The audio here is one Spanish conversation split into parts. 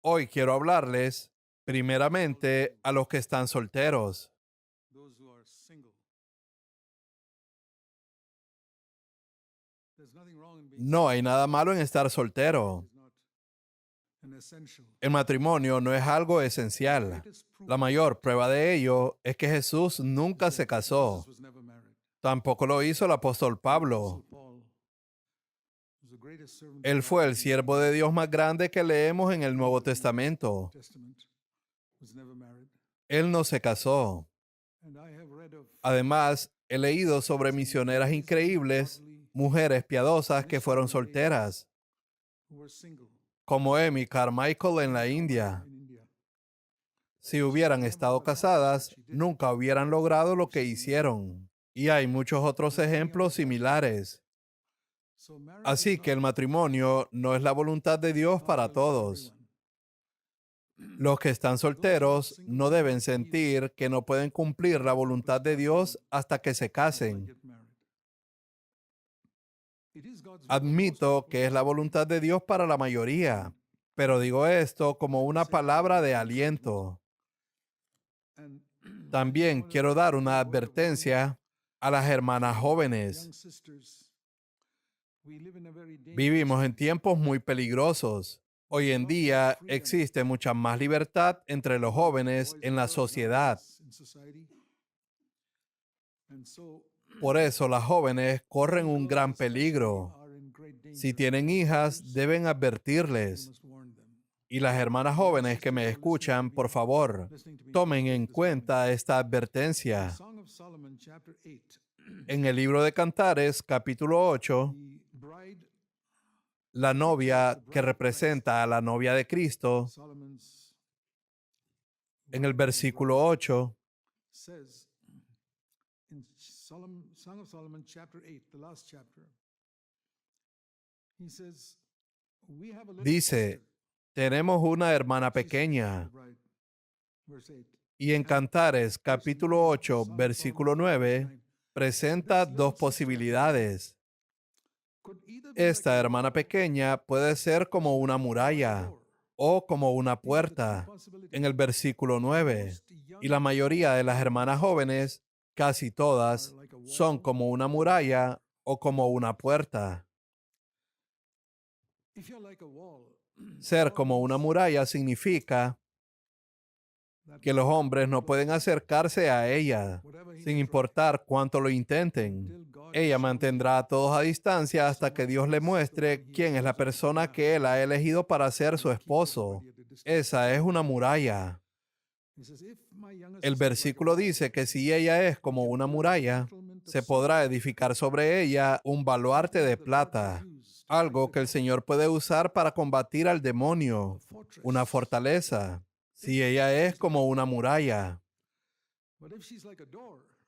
Hoy quiero hablarles primeramente a los que están solteros. No hay nada malo en estar soltero. El matrimonio no es algo esencial. La mayor prueba de ello es que Jesús nunca se casó. Tampoco lo hizo el apóstol Pablo. Él fue el siervo de Dios más grande que leemos en el Nuevo Testamento. Él no se casó. Además, he leído sobre misioneras increíbles, mujeres piadosas que fueron solteras, como Amy Carmichael en la India. Si hubieran estado casadas, nunca hubieran logrado lo que hicieron. Y hay muchos otros ejemplos similares. Así que el matrimonio no es la voluntad de Dios para todos. Los que están solteros no deben sentir que no pueden cumplir la voluntad de Dios hasta que se casen. Admito que es la voluntad de Dios para la mayoría, pero digo esto como una palabra de aliento. También quiero dar una advertencia a las hermanas jóvenes. Vivimos en tiempos muy peligrosos. Hoy en día existe mucha más libertad entre los jóvenes en la sociedad. Por eso las jóvenes corren un gran peligro. Si tienen hijas, deben advertirles. Y las hermanas jóvenes que me escuchan, por favor, tomen en cuenta esta advertencia. En el libro de Cantares, capítulo 8, la novia que representa a la novia de Cristo, en el versículo 8, dice, tenemos una hermana pequeña. Y en Cantares, capítulo 8, versículo 9, presenta dos posibilidades. Esta hermana pequeña puede ser como una muralla o como una puerta, en el versículo 9. Y la mayoría de las hermanas jóvenes, casi todas, son como una muralla o como una puerta. Ser como una muralla significa que los hombres no pueden acercarse a ella, sin importar cuánto lo intenten. Ella mantendrá a todos a distancia hasta que Dios le muestre quién es la persona que Él ha elegido para ser su esposo. Esa es una muralla. El versículo dice que si ella es como una muralla, se podrá edificar sobre ella un baluarte de plata, algo que el Señor puede usar para combatir al demonio, una fortaleza. Si ella es como una muralla.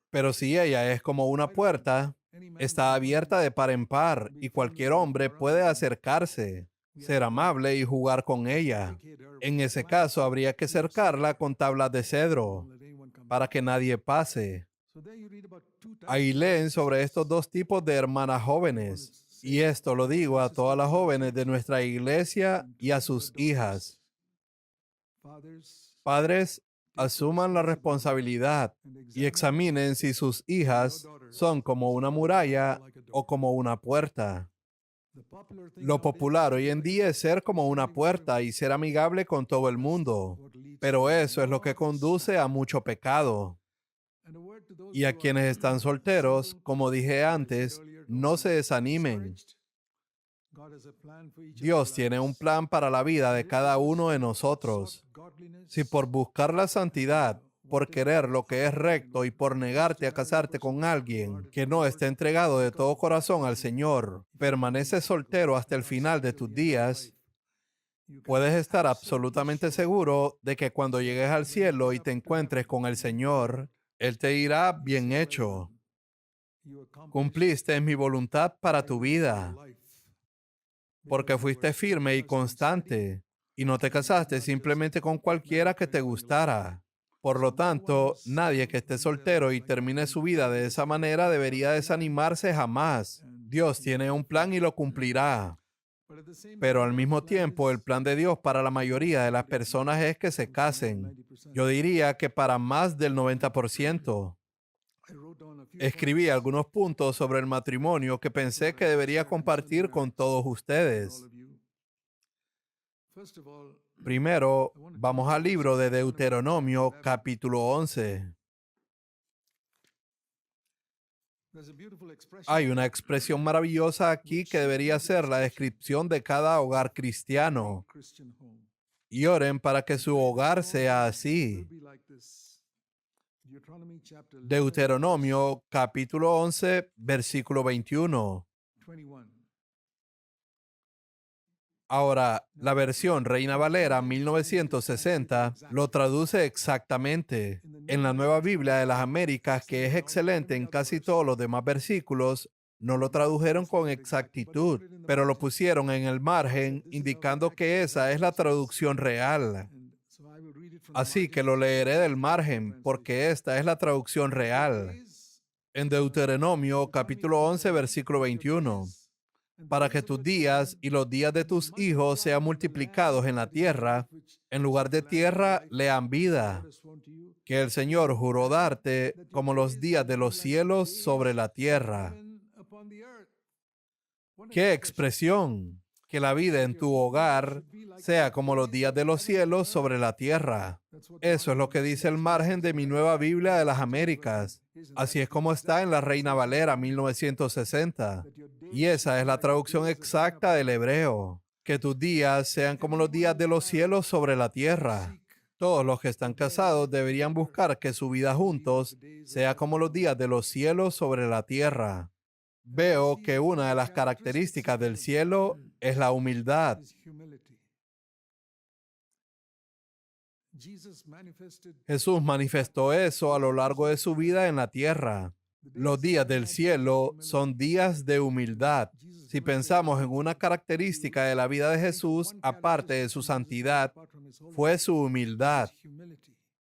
Pero si ella es como una puerta, está abierta de par en par y cualquier hombre puede acercarse, ser amable y jugar con ella. En ese caso habría que cercarla con tablas de cedro para que nadie pase. Ahí leen sobre estos dos tipos de hermanas jóvenes. Y esto lo digo a todas las jóvenes de nuestra iglesia y a sus hijas. Padres, asuman la responsabilidad y examinen si sus hijas son como una muralla o como una puerta. Lo popular hoy en día es ser como una puerta y ser amigable con todo el mundo, pero eso es lo que conduce a mucho pecado. Y a quienes están solteros, como dije antes, no se desanimen. Dios tiene un plan para la vida de cada uno de nosotros. Si por buscar la santidad, por querer lo que es recto y por negarte a casarte con alguien que no esté entregado de todo corazón al Señor, permaneces soltero hasta el final de tus días, puedes estar absolutamente seguro de que cuando llegues al cielo y te encuentres con el Señor, Él te dirá, bien hecho, cumpliste mi voluntad para tu vida, porque fuiste firme y constante, y no te casaste simplemente con cualquiera que te gustara. Por lo tanto, nadie que esté soltero y termine su vida de esa manera debería desanimarse jamás. Dios tiene un plan y lo cumplirá. Pero al mismo tiempo, el plan de Dios para la mayoría de las personas es que se casen. Yo diría que para más del 90%. Escribí algunos puntos sobre el matrimonio que pensé que debería compartir con todos ustedes. Primero, vamos al libro de Deuteronomio, capítulo 11. Hay una expresión maravillosa aquí que debería ser la descripción de cada hogar cristiano. Y oren para que su hogar sea así. Deuteronomio capítulo 11, versículo 21. Ahora, la versión Reina Valera 1960 lo traduce exactamente. En la Nueva Biblia de las Américas, que es excelente en casi todos los demás versículos, no lo tradujeron con exactitud, pero lo pusieron en el margen, indicando que esa es la traducción real. Así que lo leeré del margen, porque esta es la traducción real. En Deuteronomio capítulo 11, versículo 21. Para que tus días y los días de tus hijos sean multiplicados en la tierra, en lugar de tierra, lean vida, que el Señor juró darte como los días de los cielos sobre la tierra. ¡Qué expresión! Que la vida en tu hogar sea como los días de los cielos sobre la tierra. Eso es lo que dice el margen de mi Nueva Biblia de las Américas. Así es como está en la Reina Valera 1960. Y esa es la traducción exacta del hebreo. Que tus días sean como los días de los cielos sobre la tierra. Todos los que están casados deberían buscar que su vida juntos sea como los días de los cielos sobre la tierra. Veo que una de las características del cielo es la humildad. Jesús manifestó eso a lo largo de su vida en la tierra. Los días del cielo son días de humildad. Si pensamos en una característica de la vida de Jesús, aparte de su santidad, fue su humildad.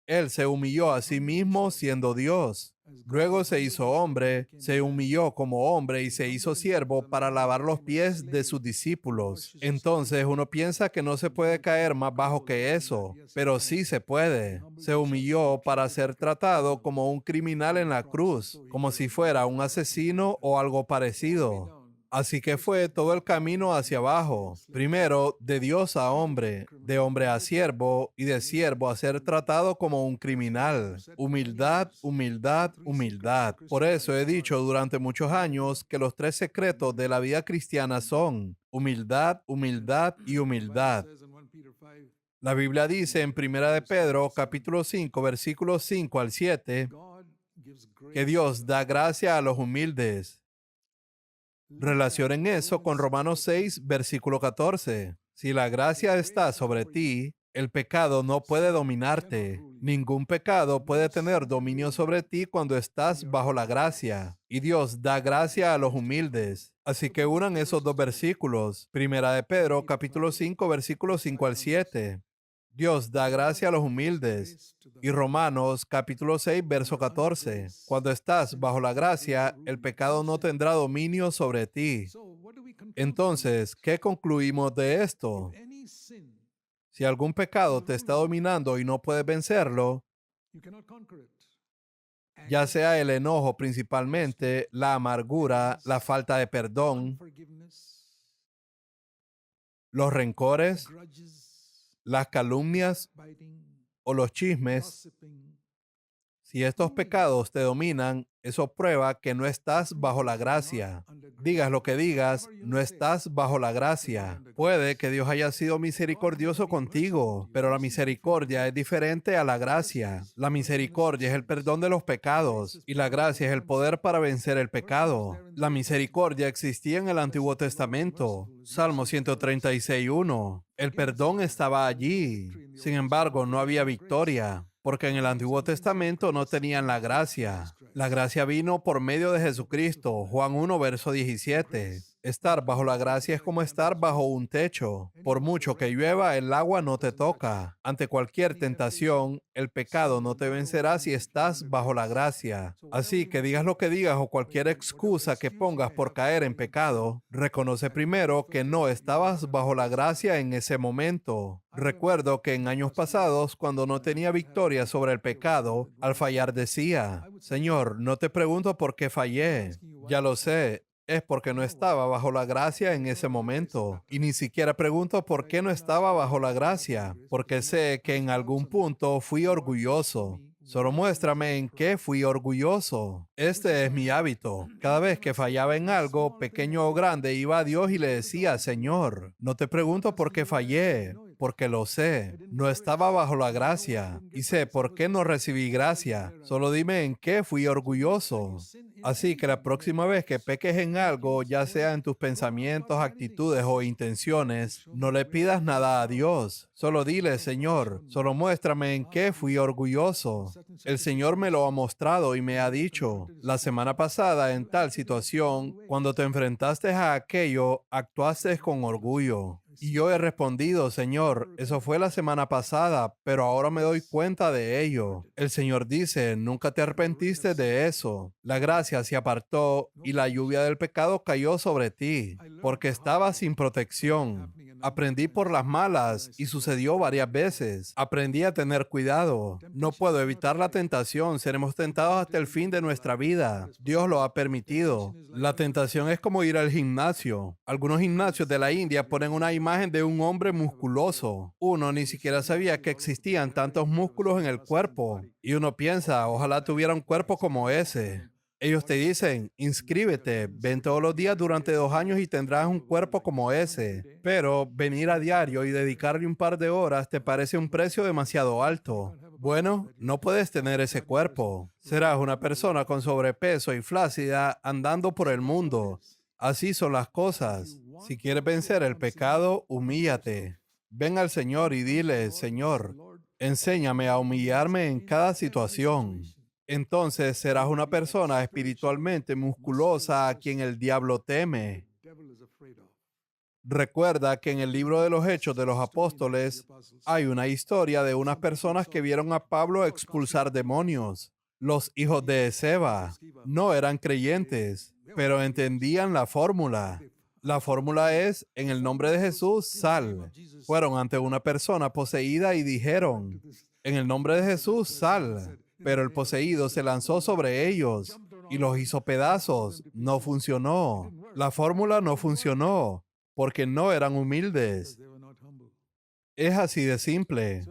Él se humilló a sí mismo siendo Dios. Luego se hizo hombre, se humilló como hombre y se hizo siervo para lavar los pies de sus discípulos. Entonces uno piensa que no se puede caer más bajo que eso, pero sí se puede. Se humilló para ser tratado como un criminal en la cruz, como si fuera un asesino o algo parecido. Así que fue todo el camino hacia abajo. Primero, de Dios a hombre, de hombre a siervo y de siervo a ser tratado como un criminal. Humildad, humildad, humildad. Por eso he dicho durante muchos años que los 3 secretos de la vida cristiana son humildad, humildad y humildad. La Biblia dice en 1 de Pedro, capítulo 5, versículos 5 al 7, que Dios da gracia a los humildes. Relacionen eso con Romanos 6, versículo 14. Si la gracia está sobre ti, el pecado no puede dominarte. Ningún pecado puede tener dominio sobre ti cuando estás bajo la gracia. Y Dios da gracia a los humildes. Así que unan esos 2 versículos. Primera de Pedro, capítulo 5, versículos 5 al 7. Dios da gracia a los humildes. Y Romanos capítulo 6, verso 14. Cuando estás bajo la gracia, el pecado no tendrá dominio sobre ti. Entonces, ¿qué concluimos de esto? Si algún pecado te está dominando y no puedes vencerlo, ya sea el enojo principalmente, la amargura, la falta de perdón, los rencores, las calumnias o los chismes, si estos pecados te dominan, eso prueba que no estás bajo la gracia. Digas lo que digas, no estás bajo la gracia. Puede que Dios haya sido misericordioso contigo, pero la misericordia es diferente a la gracia. La misericordia es el perdón de los pecados y la gracia es el poder para vencer el pecado. La misericordia existía en el Antiguo Testamento. Salmo 136:1. El perdón estaba allí. Sin embargo, no había victoria, porque en el Antiguo Testamento no tenían la gracia. La gracia vino por medio de Jesucristo, Juan 1, verso 17. Estar bajo la gracia es como estar bajo un techo. Por mucho que llueva, el agua no te toca. Ante cualquier tentación, el pecado no te vencerá si estás bajo la gracia. Así que digas lo que digas o cualquier excusa que pongas por caer en pecado, reconoce primero que no estabas bajo la gracia en ese momento. Recuerdo que en años pasados, cuando no tenía victoria sobre el pecado, al fallar decía, Señor, no te pregunto por qué fallé. Ya lo sé. Es porque no estaba bajo la gracia en ese momento. Y ni siquiera pregunto por qué no estaba bajo la gracia, porque sé que en algún punto fui orgulloso. Solo muéstrame en qué fui orgulloso. Este es mi hábito. Cada vez que fallaba en algo, pequeño o grande, iba a Dios y le decía, Señor, no te pregunto por qué fallé, porque lo sé. No estaba bajo la gracia. Y sé por qué no recibí gracia. Solo dime en qué fui orgulloso. Así que la próxima vez que peques en algo, ya sea en tus pensamientos, actitudes o intenciones, no le pidas nada a Dios. Solo dile, Señor, solo muéstrame en qué fui orgulloso. El Señor me lo ha mostrado y me ha dicho, la semana pasada en tal situación, cuando te enfrentaste a aquello, actuaste con orgullo. Y yo he respondido, Señor, eso fue la semana pasada, pero ahora me doy cuenta de ello. El Señor dice, nunca te arrepentiste de eso. La gracia se apartó y la lluvia del pecado cayó sobre ti, porque estabas sin protección. Aprendí por las malas y sucedió varias veces. Aprendí a tener cuidado. No puedo evitar la tentación. Seremos tentados hasta el fin de nuestra vida. Dios lo ha permitido. La tentación es como ir al gimnasio. Algunos gimnasios de la India ponen una imagen de un hombre musculoso. Uno ni siquiera sabía que existían tantos músculos en el cuerpo. Y uno piensa, ojalá tuviera un cuerpo como ese. Ellos te dicen, inscríbete, ven todos los días durante 2 años y tendrás un cuerpo como ese. Pero venir a diario y dedicarle un par de horas te parece un precio demasiado alto. Bueno, no puedes tener ese cuerpo. Serás una persona con sobrepeso y flácida andando por el mundo. Así son las cosas. Si quieres vencer el pecado, humíllate. Ven al Señor y dile, Señor, enséñame a humillarme en cada situación. Entonces serás una persona espiritualmente musculosa a quien el diablo teme. Recuerda que en el libro de los Hechos de los Apóstoles hay una historia de unas personas que vieron a Pablo expulsar demonios. Los hijos de Seba no eran creyentes, pero entendían la fórmula. La fórmula es, en el nombre de Jesús, sal. Fueron ante una persona poseída y dijeron, en el nombre de Jesús, sal. Pero el poseído se lanzó sobre ellos y los hizo pedazos. No funcionó. La fórmula no funcionó porque no eran humildes. Es así de simple.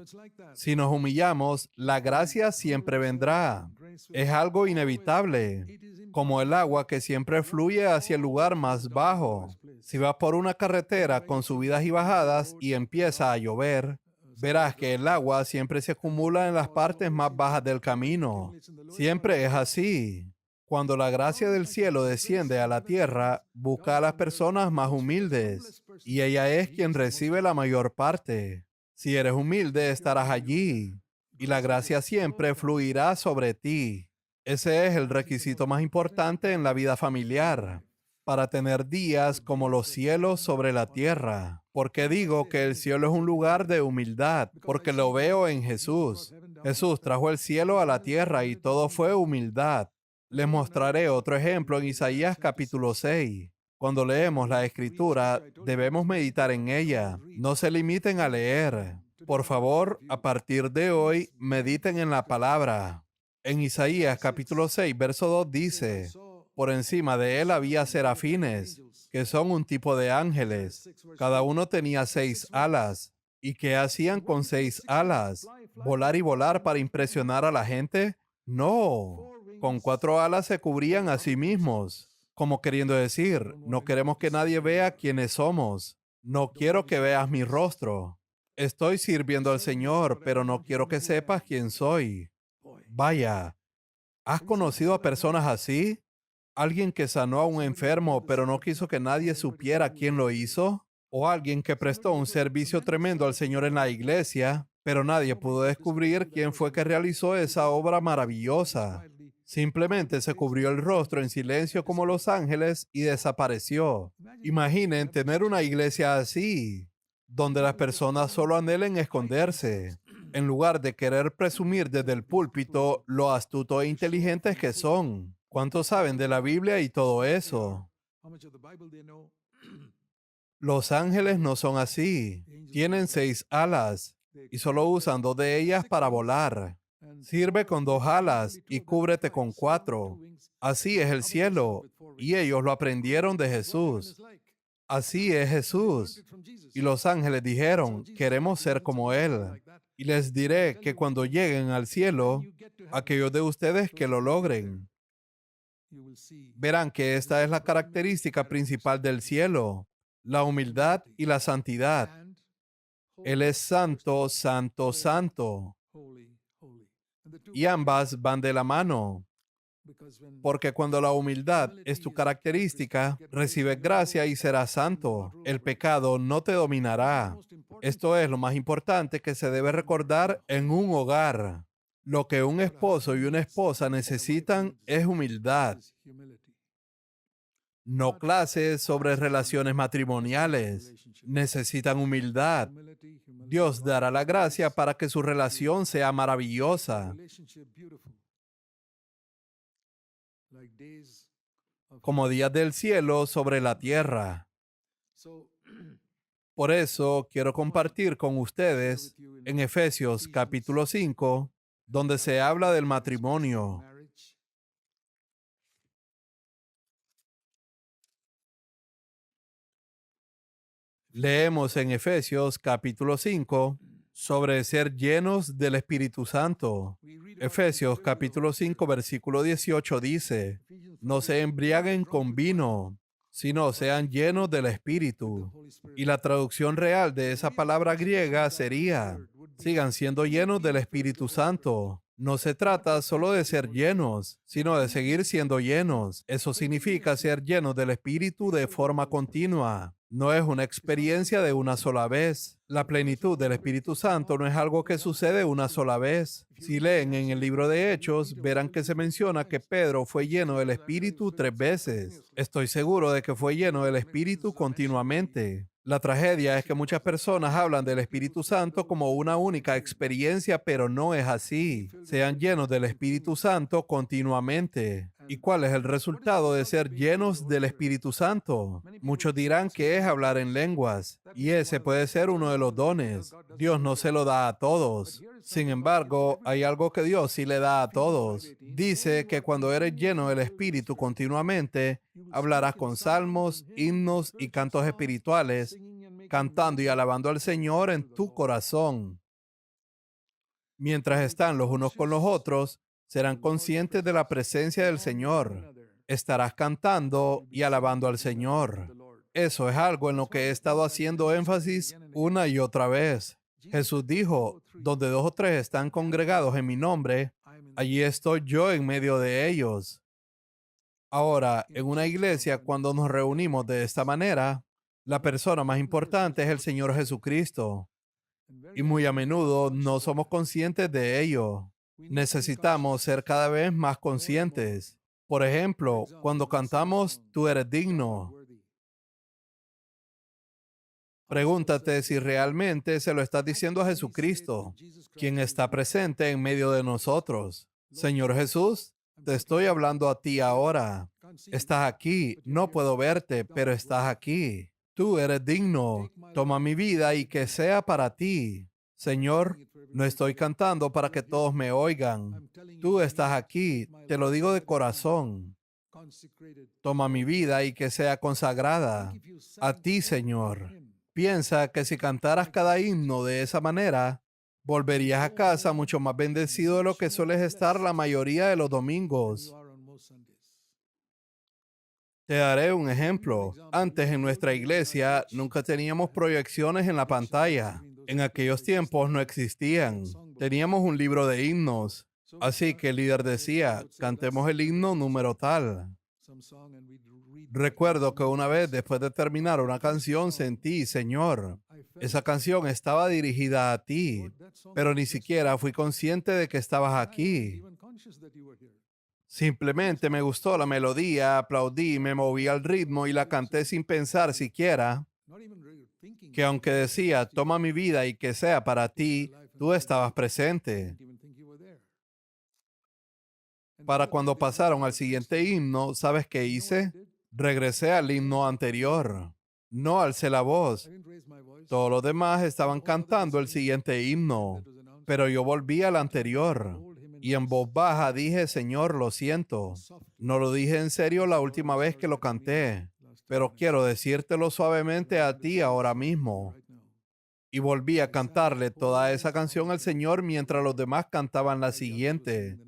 Si nos humillamos, la gracia siempre vendrá. Es algo inevitable, como el agua que siempre fluye hacia el lugar más bajo. Si vas por una carretera con subidas y bajadas y empieza a llover, verás que el agua siempre se acumula en las partes más bajas del camino. Siempre es así. Cuando la gracia del cielo desciende a la tierra, busca a las personas más humildes, y ella es quien recibe la mayor parte. Si eres humilde, estarás allí, y la gracia siempre fluirá sobre ti. Ese es el requisito más importante en la vida familiar, para tener días como los cielos sobre la tierra. Porque digo que el cielo es un lugar de humildad, porque lo veo en Jesús. Jesús trajo el cielo a la tierra y todo fue humildad. Les mostraré otro ejemplo en Isaías capítulo 6. Cuando leemos la Escritura, debemos meditar en ella. No se limiten a leer. Por favor, a partir de hoy, mediten en la palabra. En Isaías capítulo 6, verso 2 dice, por encima de él había serafines, que son un tipo de ángeles. Cada uno tenía 6 alas. ¿Y qué hacían con 6 alas? ¿Volar y volar para impresionar a la gente? No. Con 4 alas se cubrían a sí mismos, como queriendo decir, no queremos que nadie vea quiénes somos. No quiero que veas mi rostro. Estoy sirviendo al Señor, pero no quiero que sepas quién soy. Vaya, ¿has conocido a personas así? ¿Alguien que sanó a un enfermo, pero no quiso que nadie supiera quién lo hizo? ¿O alguien que prestó un servicio tremendo al Señor en la iglesia, pero nadie pudo descubrir quién fue que realizó esa obra maravillosa? Simplemente se cubrió el rostro en silencio como los ángeles y desapareció. Imaginen tener una iglesia así, donde las personas solo anhelen esconderse, en lugar de querer presumir desde el púlpito lo astuto e inteligentes que son. ¿Cuántos saben de la Biblia y todo eso? Los ángeles no son así. Tienen 6 alas y solo usan 2 de ellas para volar. Sirve con 2 alas y cúbrete con 4. Así es el cielo, y ellos lo aprendieron de Jesús. Así es Jesús. Y los ángeles dijeron, queremos ser como Él. Y les diré que cuando lleguen al cielo, aquellos de ustedes que lo logren, verán que esta es la característica principal del cielo, la humildad y la santidad. Él es santo, santo, santo. Y ambas van de la mano, porque cuando la humildad es tu característica, recibes gracia y serás santo. El pecado no te dominará. Esto es lo más importante que se debe recordar en un hogar. Lo que un esposo y una esposa necesitan es humildad. No clases sobre relaciones matrimoniales. Necesitan humildad. Dios dará la gracia para que su relación sea maravillosa, como días del cielo sobre la tierra. Por eso quiero compartir con ustedes en Efesios capítulo 5, donde se habla del matrimonio. Leemos en Efesios capítulo 5 sobre ser llenos del Espíritu Santo. Efesios capítulo 5 versículo 18 dice, no se embriaguen con vino, sino sean llenos del Espíritu. Y la traducción real de esa palabra griega sería, sigan siendo llenos del Espíritu Santo. No se trata solo de ser llenos, sino de seguir siendo llenos. Eso significa ser llenos del Espíritu de forma continua. No es una experiencia de una sola vez. La plenitud del Espíritu Santo no es algo que sucede una sola vez. Si leen en el libro de Hechos, verán que se menciona que Pedro fue lleno del Espíritu 3 veces. Estoy seguro de que fue lleno del Espíritu continuamente. La tragedia es que muchas personas hablan del Espíritu Santo como una única experiencia, pero no es así. Sean llenos del Espíritu Santo continuamente. ¿Y cuál es el resultado de ser llenos del Espíritu Santo? Muchos dirán que es hablar en lenguas, y ese puede ser uno de los dones. Dios no se lo da a todos. Sin embargo, hay algo que Dios sí le da a todos. Dice que cuando eres lleno del Espíritu continuamente, hablarás con salmos, himnos y cantos espirituales, cantando y alabando al Señor en tu corazón. Mientras están los unos con los otros, serán conscientes de la presencia del Señor. Estarás cantando y alabando al Señor. Eso es algo en lo que he estado haciendo énfasis una y otra vez. Jesús dijo, donde 2 o 3 están congregados en mi nombre, allí estoy yo en medio de ellos. Ahora, en una iglesia, cuando nos reunimos de esta manera, la persona más importante es el Señor Jesucristo. Y muy a menudo no somos conscientes de ello. Necesitamos ser cada vez más conscientes. Por ejemplo, cuando cantamos Tú eres digno, pregúntate si realmente se lo estás diciendo a Jesucristo, quien está presente en medio de nosotros. Señor Jesús, te estoy hablando a ti ahora. Estás aquí, no puedo verte, pero estás aquí. Tú eres digno. Toma mi vida y que sea para ti. Señor, no estoy cantando para que todos me oigan. Tú estás aquí, te lo digo de corazón. Toma mi vida y que sea consagrada a ti, Señor. Piensa que si cantaras cada himno de esa manera, volverías a casa mucho más bendecido de lo que sueles estar la mayoría de los domingos. Te daré un ejemplo. Antes en nuestra iglesia nunca teníamos proyecciones en la pantalla. En aquellos tiempos no existían. Teníamos un libro de himnos. Así que el líder decía, cantemos el himno número tal. Recuerdo que una vez después de terminar una canción sentí, Señor, esa canción estaba dirigida a ti, pero ni siquiera fui consciente de que estabas aquí. Simplemente me gustó la melodía, aplaudí, me moví al ritmo y la canté sin pensar siquiera que aunque decía, toma mi vida y que sea para ti, tú estabas presente. Para cuando pasaron al siguiente himno, ¿sabes qué hice? Regresé al himno anterior. No alcé la voz. Todos los demás estaban cantando el siguiente himno, pero yo volví al anterior. Y en voz baja dije, Señor, lo siento. No lo dije en serio la última vez que lo canté, pero quiero decírtelo suavemente a ti ahora mismo. Y volví a cantarle toda esa canción al Señor mientras los demás cantaban la siguiente.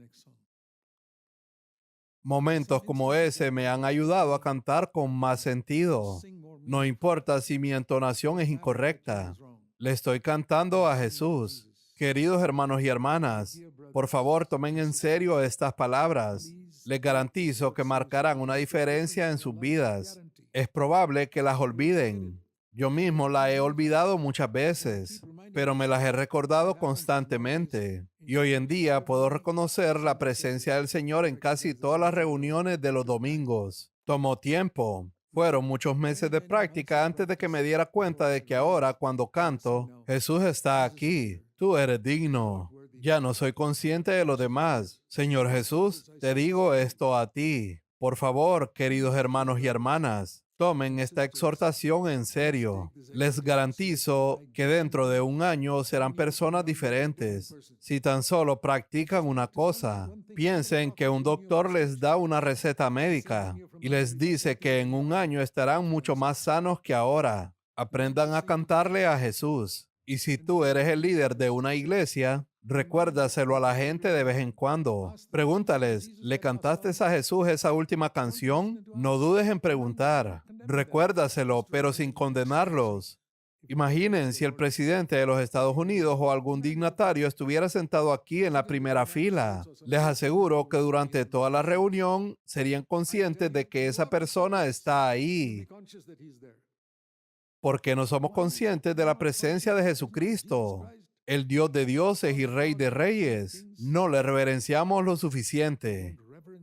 Momentos como ese me han ayudado a cantar con más sentido. No importa si mi entonación es incorrecta. Le estoy cantando a Jesús. Queridos hermanos y hermanas, por favor tomen en serio estas palabras. Les garantizo que marcarán una diferencia en sus vidas. Es probable que las olviden. Yo mismo la he olvidado muchas veces, pero me las he recordado constantemente. Y hoy en día puedo reconocer la presencia del Señor en casi todas las reuniones de los domingos. Tomó tiempo. Fueron muchos meses de práctica antes de que me diera cuenta de que ahora, cuando canto, Jesús está aquí. Tú eres digno. Ya no soy consciente de los demás. Señor Jesús, te digo esto a ti. Por favor, queridos hermanos y hermanas, tomen esta exhortación en serio. Les garantizo que dentro de un año serán personas diferentes. Si tan solo practican una cosa, piensen que un doctor les da una receta médica y les dice que en un año estarán mucho más sanos que ahora. Aprendan a cantarle a Jesús. Y si tú eres el líder de una iglesia, recuérdaselo a la gente de vez en cuando. Pregúntales, ¿le cantaste a Jesús esa última canción? No dudes en preguntar. Recuérdaselo, pero sin condenarlos. Imaginen si el presidente de los Estados Unidos o algún dignatario estuviera sentado aquí en la primera fila. Les aseguro que durante toda la reunión serían conscientes de que esa persona está ahí, porque no somos conscientes de la presencia de Jesucristo, el Dios de dioses y Rey de reyes. No le reverenciamos lo suficiente.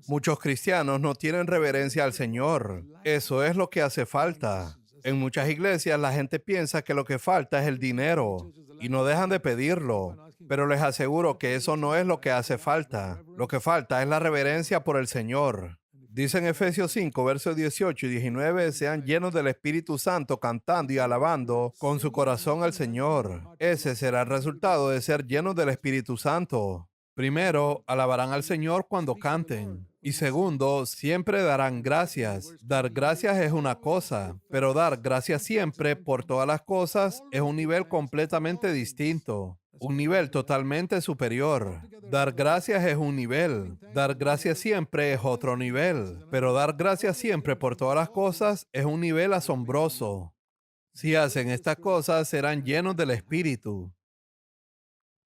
Muchos cristianos no tienen reverencia al Señor. Eso es lo que hace falta. En muchas iglesias la gente piensa que lo que falta es el dinero y no dejan de pedirlo. Pero les aseguro que eso no es lo que hace falta. Lo que falta es la reverencia por el Señor. Dice en Efesios 5, versos 18 y 19, sean llenos del Espíritu Santo cantando y alabando con su corazón al Señor. Ese será el resultado de ser llenos del Espíritu Santo. Primero, alabarán al Señor cuando canten. Y segundo, siempre darán gracias. Dar gracias es una cosa, pero dar gracias siempre por todas las cosas es un nivel completamente distinto. Un nivel totalmente superior. Dar gracias es un nivel. Dar gracias siempre es otro nivel. Pero dar gracias siempre por todas las cosas es un nivel asombroso. Si hacen estas cosas, serán llenos del Espíritu.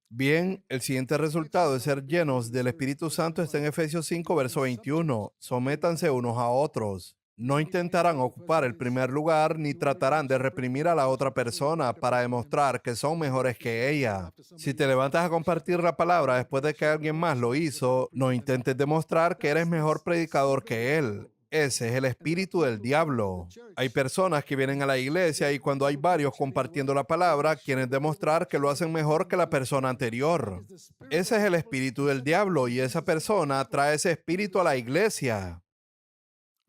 Bien, el siguiente resultado de ser llenos del Espíritu Santo está en Efesios 5, verso 21. Sométanse unos a otros. No intentarán ocupar el primer lugar ni tratarán de reprimir a la otra persona para demostrar que son mejores que ella. Si te levantas a compartir la palabra después de que alguien más lo hizo, no intentes demostrar que eres mejor predicador que él. Ese es el espíritu del diablo. Hay personas que vienen a la iglesia y cuando hay varios compartiendo la palabra, quieren demostrar que lo hacen mejor que la persona anterior. Ese es el espíritu del diablo y esa persona trae ese espíritu a la iglesia.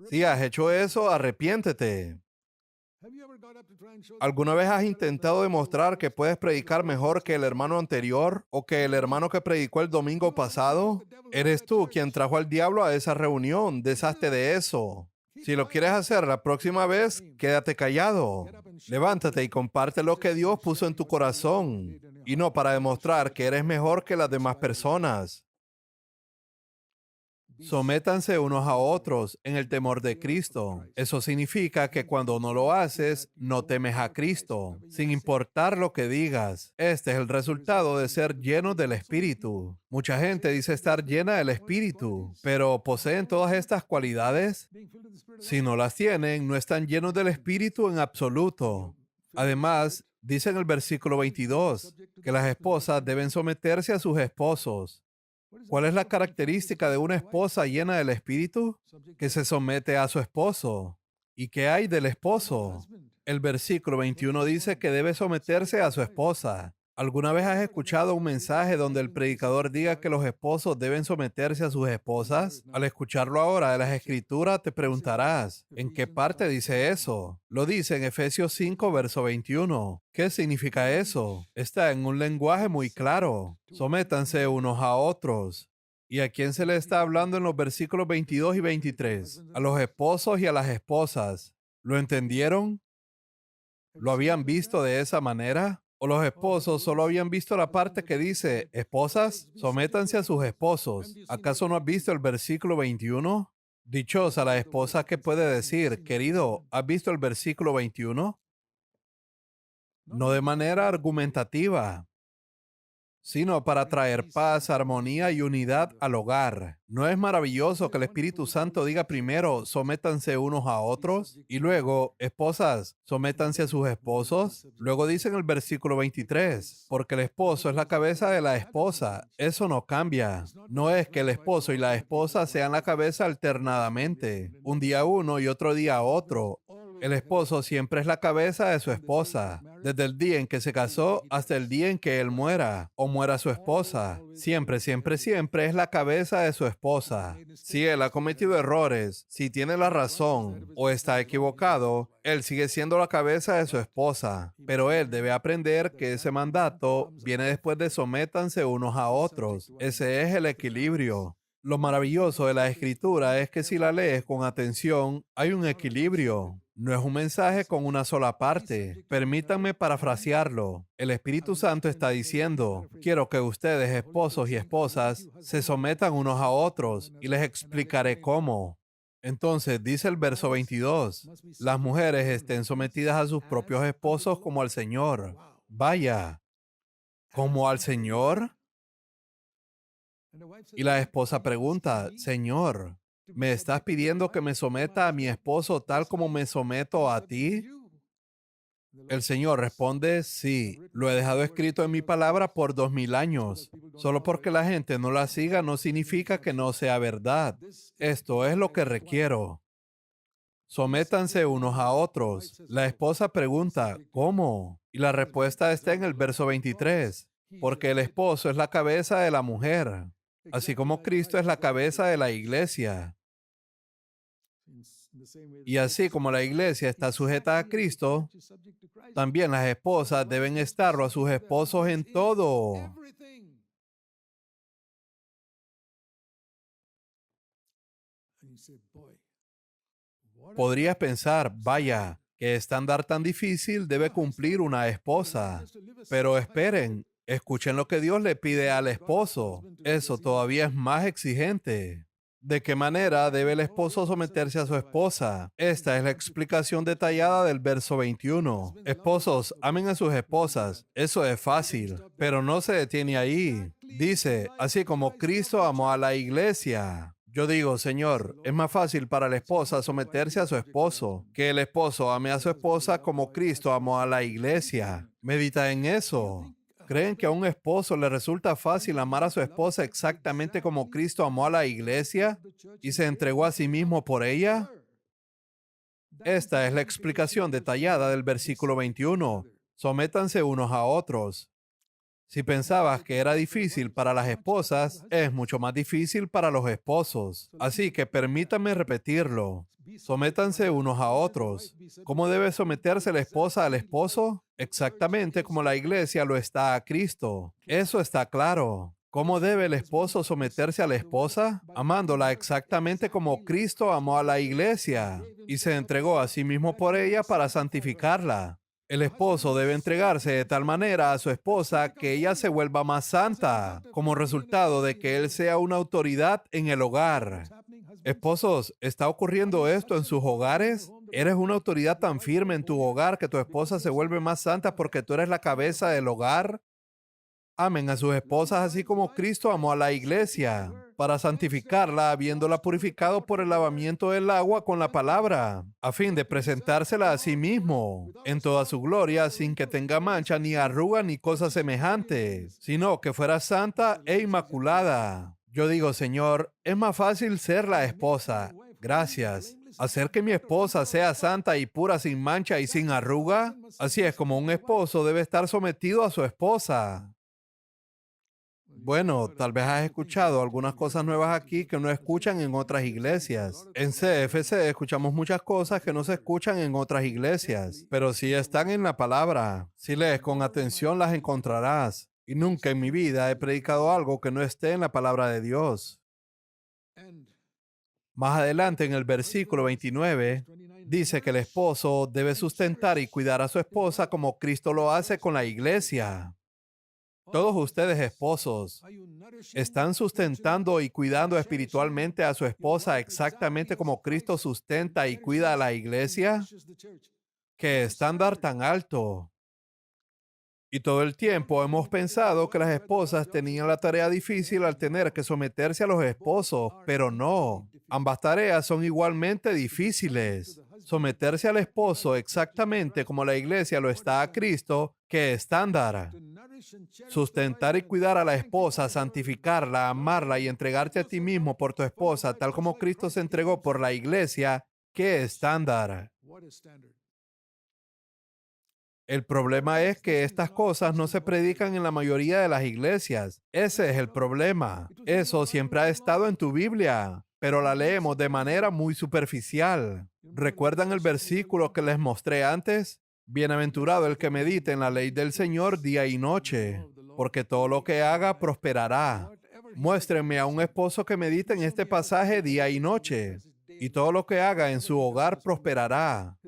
Si has hecho eso, arrepiéntete. ¿Alguna vez has intentado demostrar que puedes predicar mejor que el hermano anterior o que el hermano que predicó el domingo pasado? Eres tú quien trajo al diablo a esa reunión. Deshazte de eso. Si lo quieres hacer la próxima vez, quédate callado. Levántate y comparte lo que Dios puso en tu corazón y no para demostrar que eres mejor que las demás personas. Sométanse unos a otros en el temor de Cristo. Eso significa que cuando no lo haces, no temes a Cristo, sin importar lo que digas. Este es el resultado de ser llenos del Espíritu. Mucha gente dice estar llena del Espíritu, pero ¿poseen todas estas cualidades? Si no las tienen, no están llenos del Espíritu en absoluto. Además, dice en el versículo 22 que las esposas deben someterse a sus esposos. ¿Cuál es la característica de una esposa llena del Espíritu? Que se somete a su esposo. ¿Y qué hay del esposo? El versículo 21 dice que debe someterse a su esposa. ¿Alguna vez has escuchado un mensaje donde el predicador diga que los esposos deben someterse a sus esposas? Al escucharlo ahora de las Escrituras te preguntarás, ¿en qué parte dice eso? Lo dice en Efesios 5, verso 21. ¿Qué significa eso? Está en un lenguaje muy claro. Sométanse unos a otros. ¿Y a quién se le está hablando en los versículos 22 y 23? A los esposos y a las esposas. ¿Lo entendieron? ¿Lo habían visto de esa manera? ¿O los esposos solo habían visto la parte que dice, esposas, sométanse a sus esposos? ¿Acaso no has visto el versículo 21? Dichosa la esposa que puede decir, querido, ¿has visto el versículo 21? No de manera argumentativa, sino para traer paz, armonía y unidad al hogar. ¿No es maravilloso que el Espíritu Santo diga primero, sométanse unos a otros? Y luego, esposas, sométanse a sus esposos. Luego dice en el versículo 23, porque el esposo es la cabeza de la esposa. Eso no cambia. No es que el esposo y la esposa sean la cabeza alternadamente. Un día uno y otro día otro. El esposo siempre es la cabeza de su esposa, desde el día en que se casó hasta el día en que él muera o muera su esposa. Siempre, siempre, siempre es la cabeza de su esposa. Si él ha cometido errores, si tiene la razón o está equivocado, él sigue siendo la cabeza de su esposa. Pero él debe aprender que ese mandato viene después de sométanse unos a otros. Ese es el equilibrio. Lo maravilloso de la escritura es que si la lees con atención, hay un equilibrio. No es un mensaje con una sola parte. Permítanme parafrasearlo. El Espíritu Santo está diciendo, quiero que ustedes, esposos y esposas, se sometan unos a otros y les explicaré cómo. Entonces dice el verso 22, las mujeres estén sometidas a sus propios esposos como al Señor. Vaya, ¿como al Señor? Y la esposa pregunta, Señor, ¿me estás pidiendo que me someta a mi esposo tal como me someto a ti? El Señor responde, sí, lo he dejado escrito en mi palabra por 2000 años. Solo porque la gente no la siga no significa que no sea verdad. Esto es lo que requiero. Sométanse unos a otros. La esposa pregunta, ¿cómo? Y la respuesta está en el verso 23. Porque el esposo es la cabeza de la mujer, así como Cristo es la cabeza de la iglesia. Y así como la iglesia está sujeta a Cristo, también las esposas deben estarlo a sus esposos en todo. Podrías pensar, vaya, qué estándar tan difícil debe cumplir una esposa. Pero esperen, escuchen lo que Dios le pide al esposo. Eso todavía es más exigente. ¿De qué manera debe el esposo someterse a su esposa? Esta es la explicación detallada del verso 21. Esposos, amen a sus esposas. Eso es fácil, pero no se detiene ahí. Dice, así como Cristo amó a la iglesia. Yo digo, Señor, es más fácil para la esposa someterse a su esposo que el esposo ame a su esposa como Cristo amó a la iglesia. Medita en eso. ¿Creen que a un esposo le resulta fácil amar a su esposa exactamente como Cristo amó a la iglesia y se entregó a sí mismo por ella? Esta es la explicación detallada del versículo 21. Sométanse unos a otros. Si pensabas que era difícil para las esposas, es mucho más difícil para los esposos. Así que permítanme repetirlo. Sométanse unos a otros. ¿Cómo debe someterse la esposa al esposo? Exactamente como la iglesia lo está a Cristo. Eso está claro. ¿Cómo debe el esposo someterse a la esposa? Amándola exactamente como Cristo amó a la iglesia y se entregó a sí mismo por ella para santificarla. El esposo debe entregarse de tal manera a su esposa que ella se vuelva más santa, como resultado de que él sea una autoridad en el hogar. Esposos, ¿está ocurriendo esto en sus hogares? ¿Eres una autoridad tan firme en tu hogar que tu esposa se vuelve más santa porque tú eres la cabeza del hogar? Amen a sus esposas así como Cristo amó a la iglesia, para santificarla, habiéndola purificado por el lavamiento del agua con la palabra, a fin de presentársela a sí mismo, en toda su gloria, sin que tenga mancha, ni arruga, ni cosa semejante, sino que fuera santa e inmaculada. Yo digo, Señor, es más fácil ser la esposa. Gracias. Hacer que mi esposa sea santa y pura, sin mancha y sin arruga. Así es como un esposo debe estar sometido a su esposa. Bueno, tal vez has escuchado algunas cosas nuevas aquí que no escuchan en otras iglesias. En CFC escuchamos muchas cosas que no se escuchan en otras iglesias, pero si están en la palabra, si lees con atención las encontrarás. Y nunca en mi vida he predicado algo que no esté en la palabra de Dios. Más adelante en el versículo 29 dice que el esposo debe sustentar y cuidar a su esposa como Cristo lo hace con la iglesia. Todos ustedes esposos están sustentando y cuidando espiritualmente a su esposa exactamente como Cristo sustenta y cuida a la iglesia. ¡Qué estándar tan alto! Y todo el tiempo hemos pensado que las esposas tenían la tarea difícil al tener que someterse a los esposos, pero no. Ambas tareas son igualmente difíciles. Someterse al esposo exactamente como la iglesia lo está a Cristo, ¡qué estándar! Sustentar y cuidar a la esposa, santificarla, amarla y entregarte a ti mismo por tu esposa, tal como Cristo se entregó por la iglesia, ¡qué estándar! El problema es que estas cosas no se predican en la mayoría de las iglesias. Ese es el problema. Eso siempre ha estado en tu Biblia, pero la leemos de manera muy superficial. ¿Recuerdan el versículo que les mostré antes? Bienaventurado el que medite en la ley del Señor día y noche, porque todo lo que haga prosperará. Muéstrenme a un esposo que medite en este pasaje día y noche, y todo lo que haga en su hogar prosperará.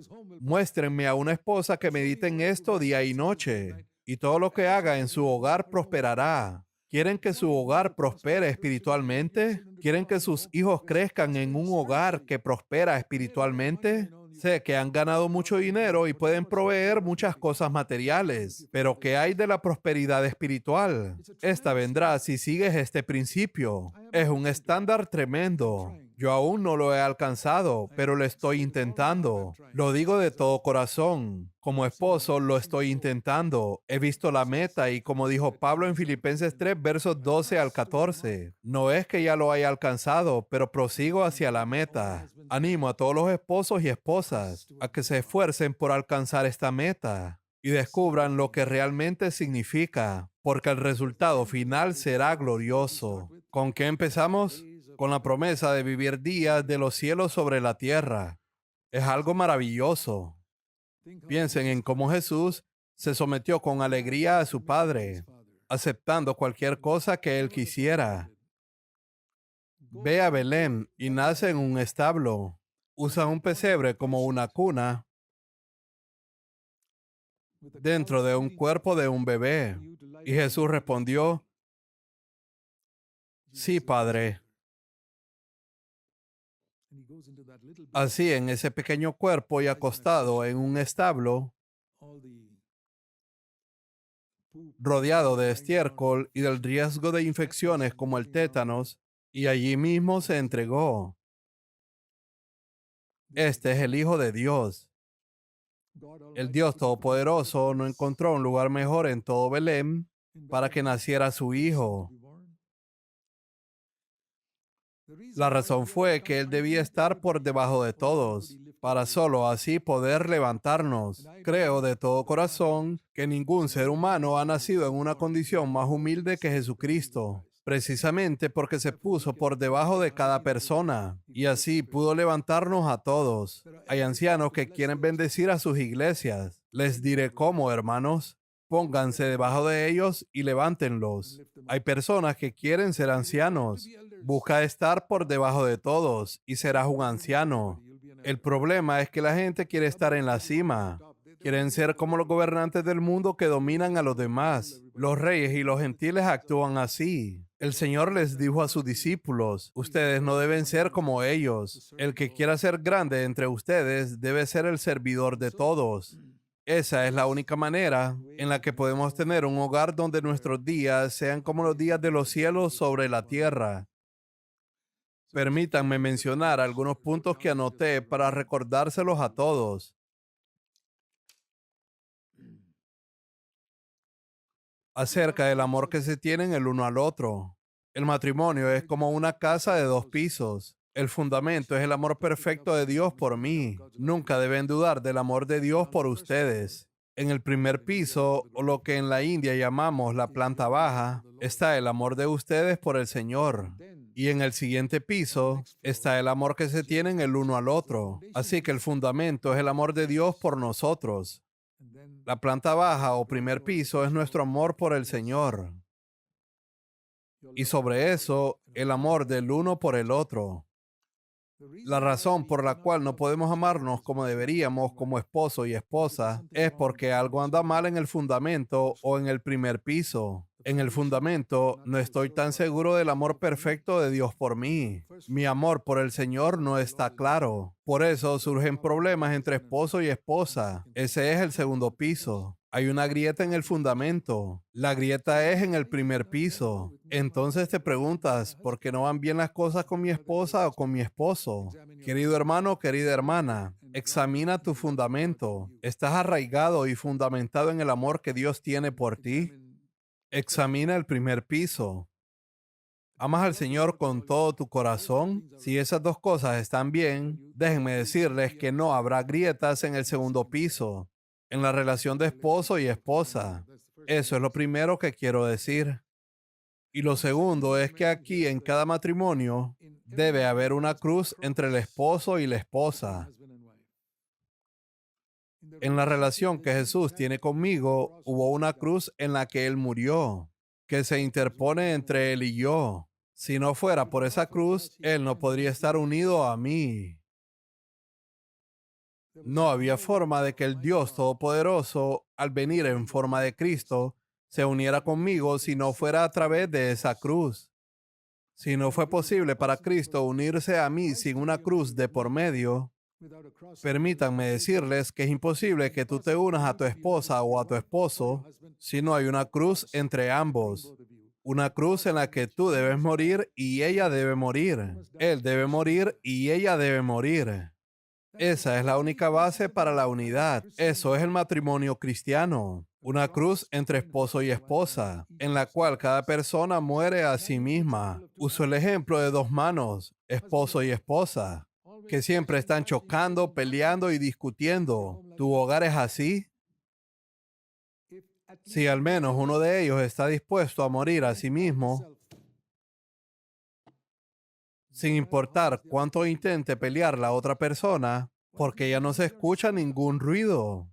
Muéstrenme a una esposa que medite en esto día y noche, y todo lo que haga en su hogar prosperará. ¿Quieren que su hogar prospere espiritualmente? ¿Quieren que sus hijos crezcan en un hogar que prospera espiritualmente? Sé que han ganado mucho dinero y pueden proveer muchas cosas materiales, pero ¿qué hay de la prosperidad espiritual? Esta vendrá si sigues este principio. Es un estándar tremendo. Yo aún no lo he alcanzado, pero lo estoy intentando. Lo digo de todo corazón. Como esposo lo estoy intentando. He visto la meta y como dijo Pablo en Filipenses 3, versos 12 al 14, no es que ya lo haya alcanzado, pero prosigo hacia la meta. Animo a todos los esposos y esposas a que se esfuercen por alcanzar esta meta y descubran lo que realmente significa, porque el resultado final será glorioso. ¿Con qué empezamos? Con la promesa de vivir días de los cielos sobre la tierra. Es algo maravilloso. Piensen en cómo Jesús se sometió con alegría a su Padre, aceptando cualquier cosa que él quisiera. Ve a Belén y nace en un establo. Usa un pesebre como una cuna dentro de un cuerpo de un bebé. Y Jesús respondió, sí, Padre. Así, en ese pequeño cuerpo y acostado en un establo, rodeado de estiércol y del riesgo de infecciones como el tétanos, y allí mismo se entregó. Este es el Hijo de Dios. El Dios Todopoderoso no encontró un lugar mejor en todo Belén para que naciera su Hijo. La razón fue que Él debía estar por debajo de todos, para solo así poder levantarnos. Creo de todo corazón que ningún ser humano ha nacido en una condición más humilde que Jesucristo, precisamente porque se puso por debajo de cada persona y así pudo levantarnos a todos. Hay ancianos que quieren bendecir a sus iglesias. Les diré cómo, hermanos. Pónganse debajo de ellos y levántenlos. Hay personas que quieren ser ancianos. Busca estar por debajo de todos y serás un anciano. El problema es que la gente quiere estar en la cima. Quieren ser como los gobernantes del mundo que dominan a los demás. Los reyes y los gentiles actúan así. El Señor les dijo a sus discípulos, ustedes no deben ser como ellos. El que quiera ser grande entre ustedes debe ser el servidor de todos. Esa es la única manera en la que podemos tener un hogar donde nuestros días sean como los días de los cielos sobre la tierra. Permítanme mencionar algunos puntos que anoté para recordárselos a todos. Acerca del amor que se tienen el uno al otro. El matrimonio es como una casa de 2 pisos. El fundamento es el amor perfecto de Dios por mí. Nunca deben dudar del amor de Dios por ustedes. En el primer piso, o lo que en la India llamamos la planta baja, está el amor de ustedes por el Señor. Y en el siguiente piso está el amor que se tienen el uno al otro. Así que el fundamento es el amor de Dios por nosotros. La planta baja o primer piso es nuestro amor por el Señor. Y sobre eso, el amor del uno por el otro. La razón por la cual no podemos amarnos como deberíamos como esposo y esposa es porque algo anda mal en el fundamento o en el primer piso. En el fundamento no estoy tan seguro del amor perfecto de Dios por mí. Mi amor por el Señor no está claro. Por eso surgen problemas entre esposo y esposa. Ese es el segundo piso. Hay una grieta en el fundamento. La grieta es en el primer piso. Entonces te preguntas, ¿por qué no van bien las cosas con mi esposa o con mi esposo? Querido hermano, querida hermana, examina tu fundamento. ¿Estás arraigado y fundamentado en el amor que Dios tiene por ti? Examina el primer piso. ¿Amas al Señor con todo tu corazón? Si esas dos cosas están bien, déjenme decirles que no habrá grietas en el segundo piso, en la relación de esposo y esposa. Eso es lo primero que quiero decir. Y lo segundo es que aquí en cada matrimonio debe haber una cruz entre el esposo y la esposa. En la relación que Jesús tiene conmigo, hubo una cruz en la que Él murió, que se interpone entre Él y yo. Si no fuera por esa cruz, Él no podría estar unido a mí. No había forma de que el Dios Todopoderoso, al venir en forma de Cristo, se uniera conmigo si no fuera a través de esa cruz. Si no fue posible para Cristo unirse a mí sin una cruz de por medio, permítanme decirles que es imposible que tú te unas a tu esposa o a tu esposo si no hay una cruz entre ambos. Una cruz en la que tú debes morir y ella debe morir. Él debe morir y ella debe morir. Esa es la única base para la unidad. Eso es el matrimonio cristiano. Una cruz entre esposo y esposa, en la cual cada persona muere a sí misma. Uso el ejemplo de 2 manos, esposo y esposa, que siempre están chocando, peleando y discutiendo. ¿Tu hogar es así? Si al menos uno de ellos está dispuesto a morir a sí mismo, sin importar cuánto intente pelear la otra persona, porque ya no se escucha ningún ruido.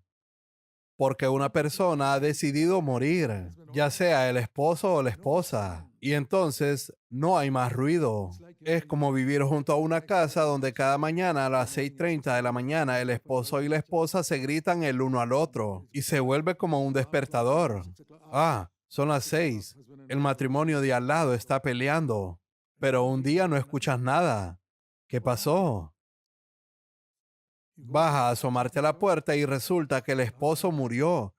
Porque una persona ha decidido morir, ya sea el esposo o la esposa, y entonces no hay más ruido. Es como vivir junto a una casa donde cada mañana a las 6:30 de la mañana el esposo y la esposa se gritan el uno al otro y se vuelve como un despertador. Ah, son las 6. El matrimonio de al lado está peleando, pero un día no escuchas nada. ¿Qué pasó? Vas a asomarte a la puerta y resulta que el esposo murió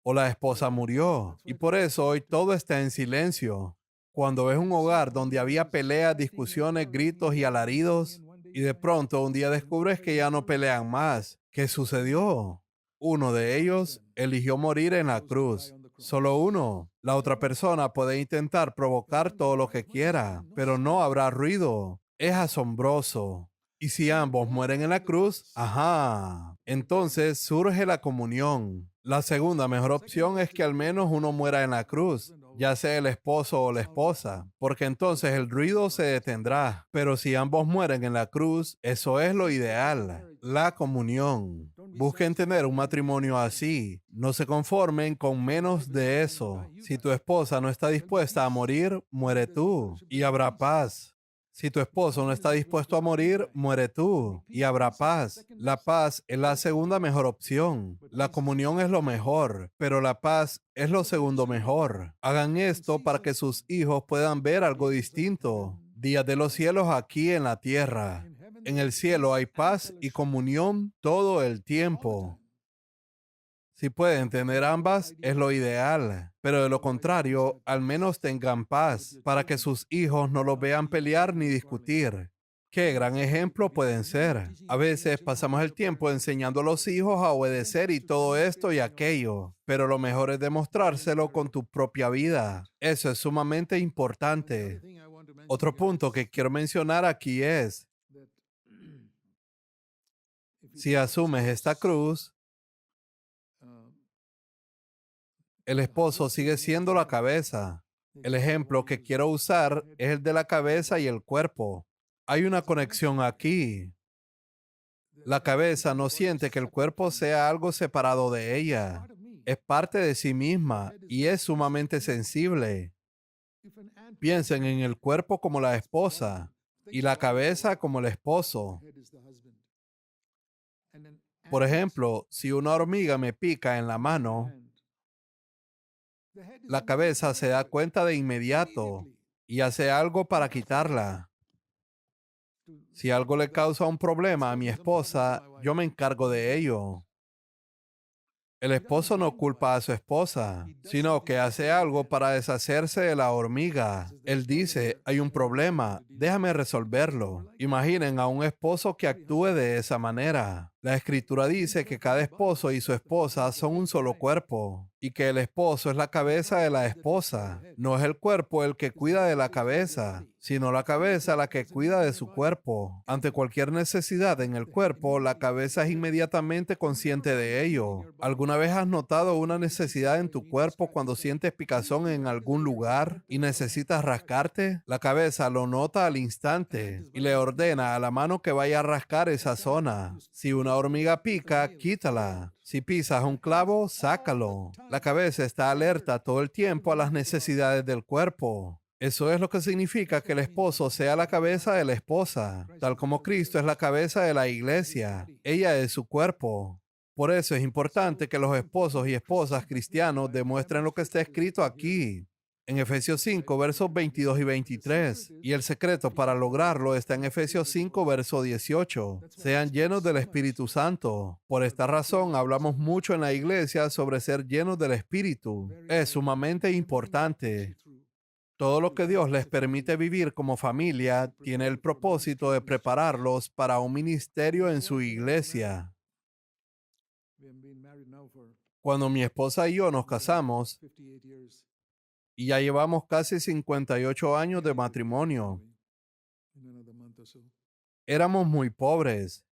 o la esposa murió. Y por eso hoy todo está en silencio. Cuando ves un hogar donde había peleas, discusiones, gritos y alaridos, y de pronto un día descubres que ya no pelean más. ¿Qué sucedió? Uno de ellos eligió morir en la cruz. Solo uno. La otra persona puede intentar provocar todo lo que quiera, pero no habrá ruido. Es asombroso. Y si ambos mueren en la cruz, ajá, entonces surge la comunión. La segunda mejor opción es que al menos uno muera en la cruz, ya sea el esposo o la esposa, porque entonces el ruido se detendrá. Pero si ambos mueren en la cruz, eso es lo ideal, la comunión. Busquen tener un matrimonio así. No se conformen con menos de eso. Si tu esposa no está dispuesta a morir, muere tú y habrá paz. Si tu esposo no está dispuesto a morir, muere tú y habrá paz. La paz es la segunda mejor opción. La comunión es lo mejor, pero la paz es lo segundo mejor. Hagan esto para que sus hijos puedan ver algo distinto. Días de los cielos aquí en la tierra. En el cielo hay paz y comunión todo el tiempo. Si pueden tener ambas, es lo ideal, pero de lo contrario, al menos tengan paz para que sus hijos no los vean pelear ni discutir. Qué gran ejemplo pueden ser. A veces pasamos el tiempo enseñando a los hijos a obedecer y todo esto y aquello, pero lo mejor es demostrárselo con tu propia vida. Eso es sumamente importante. Otro punto que quiero mencionar aquí es, si asumes esta cruz, el esposo sigue siendo la cabeza. El ejemplo que quiero usar es el de la cabeza y el cuerpo. Hay una conexión aquí. La cabeza no siente que el cuerpo sea algo separado de ella. Es parte de sí misma y es sumamente sensible. Piensen en el cuerpo como la esposa y la cabeza como el esposo. Por ejemplo, si una hormiga me pica en la mano, la cabeza se da cuenta de inmediato y hace algo para quitarla. Si algo le causa un problema a mi esposa, yo me encargo de ello. El esposo no culpa a su esposa, sino que hace algo para deshacerse de la hormiga. Él dice, hay un problema, déjame resolverlo. Imaginen a un esposo que actúe de esa manera. La escritura dice que cada esposo y su esposa son un solo cuerpo y que el esposo es la cabeza de la esposa. No es el cuerpo el que cuida de la cabeza, sino la cabeza la que cuida de su cuerpo. Ante cualquier necesidad en el cuerpo, la cabeza es inmediatamente consciente de ello. ¿Alguna vez has notado una necesidad en tu cuerpo cuando sientes picazón en algún lugar y necesitas rascarte? La cabeza lo nota al instante y le ordena a la mano que vaya a rascar esa zona. Si una hormiga pica, quítala. Si pisas un clavo, sácalo. La cabeza está alerta todo el tiempo a las necesidades del cuerpo. Eso es lo que significa que el esposo sea la cabeza de la esposa, tal como Cristo es la cabeza de la iglesia. Ella es su cuerpo. Por eso es importante que los esposos y esposas cristianos demuestren lo que está escrito aquí, en Efesios 5, versos 22 y 23. Y el secreto para lograrlo está en Efesios 5, verso 18. Sean llenos del Espíritu Santo. Por esta razón hablamos mucho en la iglesia sobre ser llenos del Espíritu. Es sumamente importante. Todo lo que Dios les permite vivir como familia tiene el propósito de prepararlos para un ministerio en su iglesia. Cuando mi esposa y yo nos casamos, y ya llevamos casi 58 años de matrimonio, éramos muy pobres.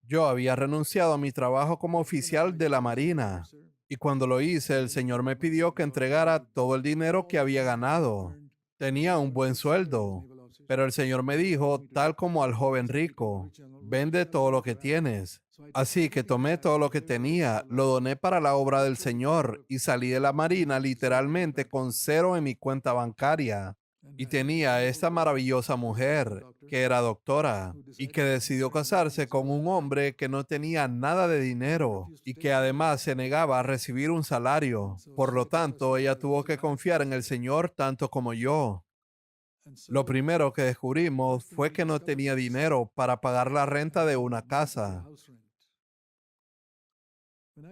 Yo había renunciado a mi trabajo como oficial de la Marina, y cuando lo hice, el Señor me pidió que entregara todo el dinero que había ganado. Tenía un buen sueldo, pero el Señor me dijo, tal como al joven rico, vende todo lo que tienes. Así que tomé todo lo que tenía, lo doné para la obra del Señor y salí de la Marina literalmente con cero en mi cuenta bancaria. Y tenía esta maravillosa mujer que era doctora y que decidió casarse con un hombre que no tenía nada de dinero y que además se negaba a recibir un salario. Por lo tanto, ella tuvo que confiar en el Señor tanto como yo. Lo primero que descubrimos fue que no tenía dinero para pagar la renta de una casa.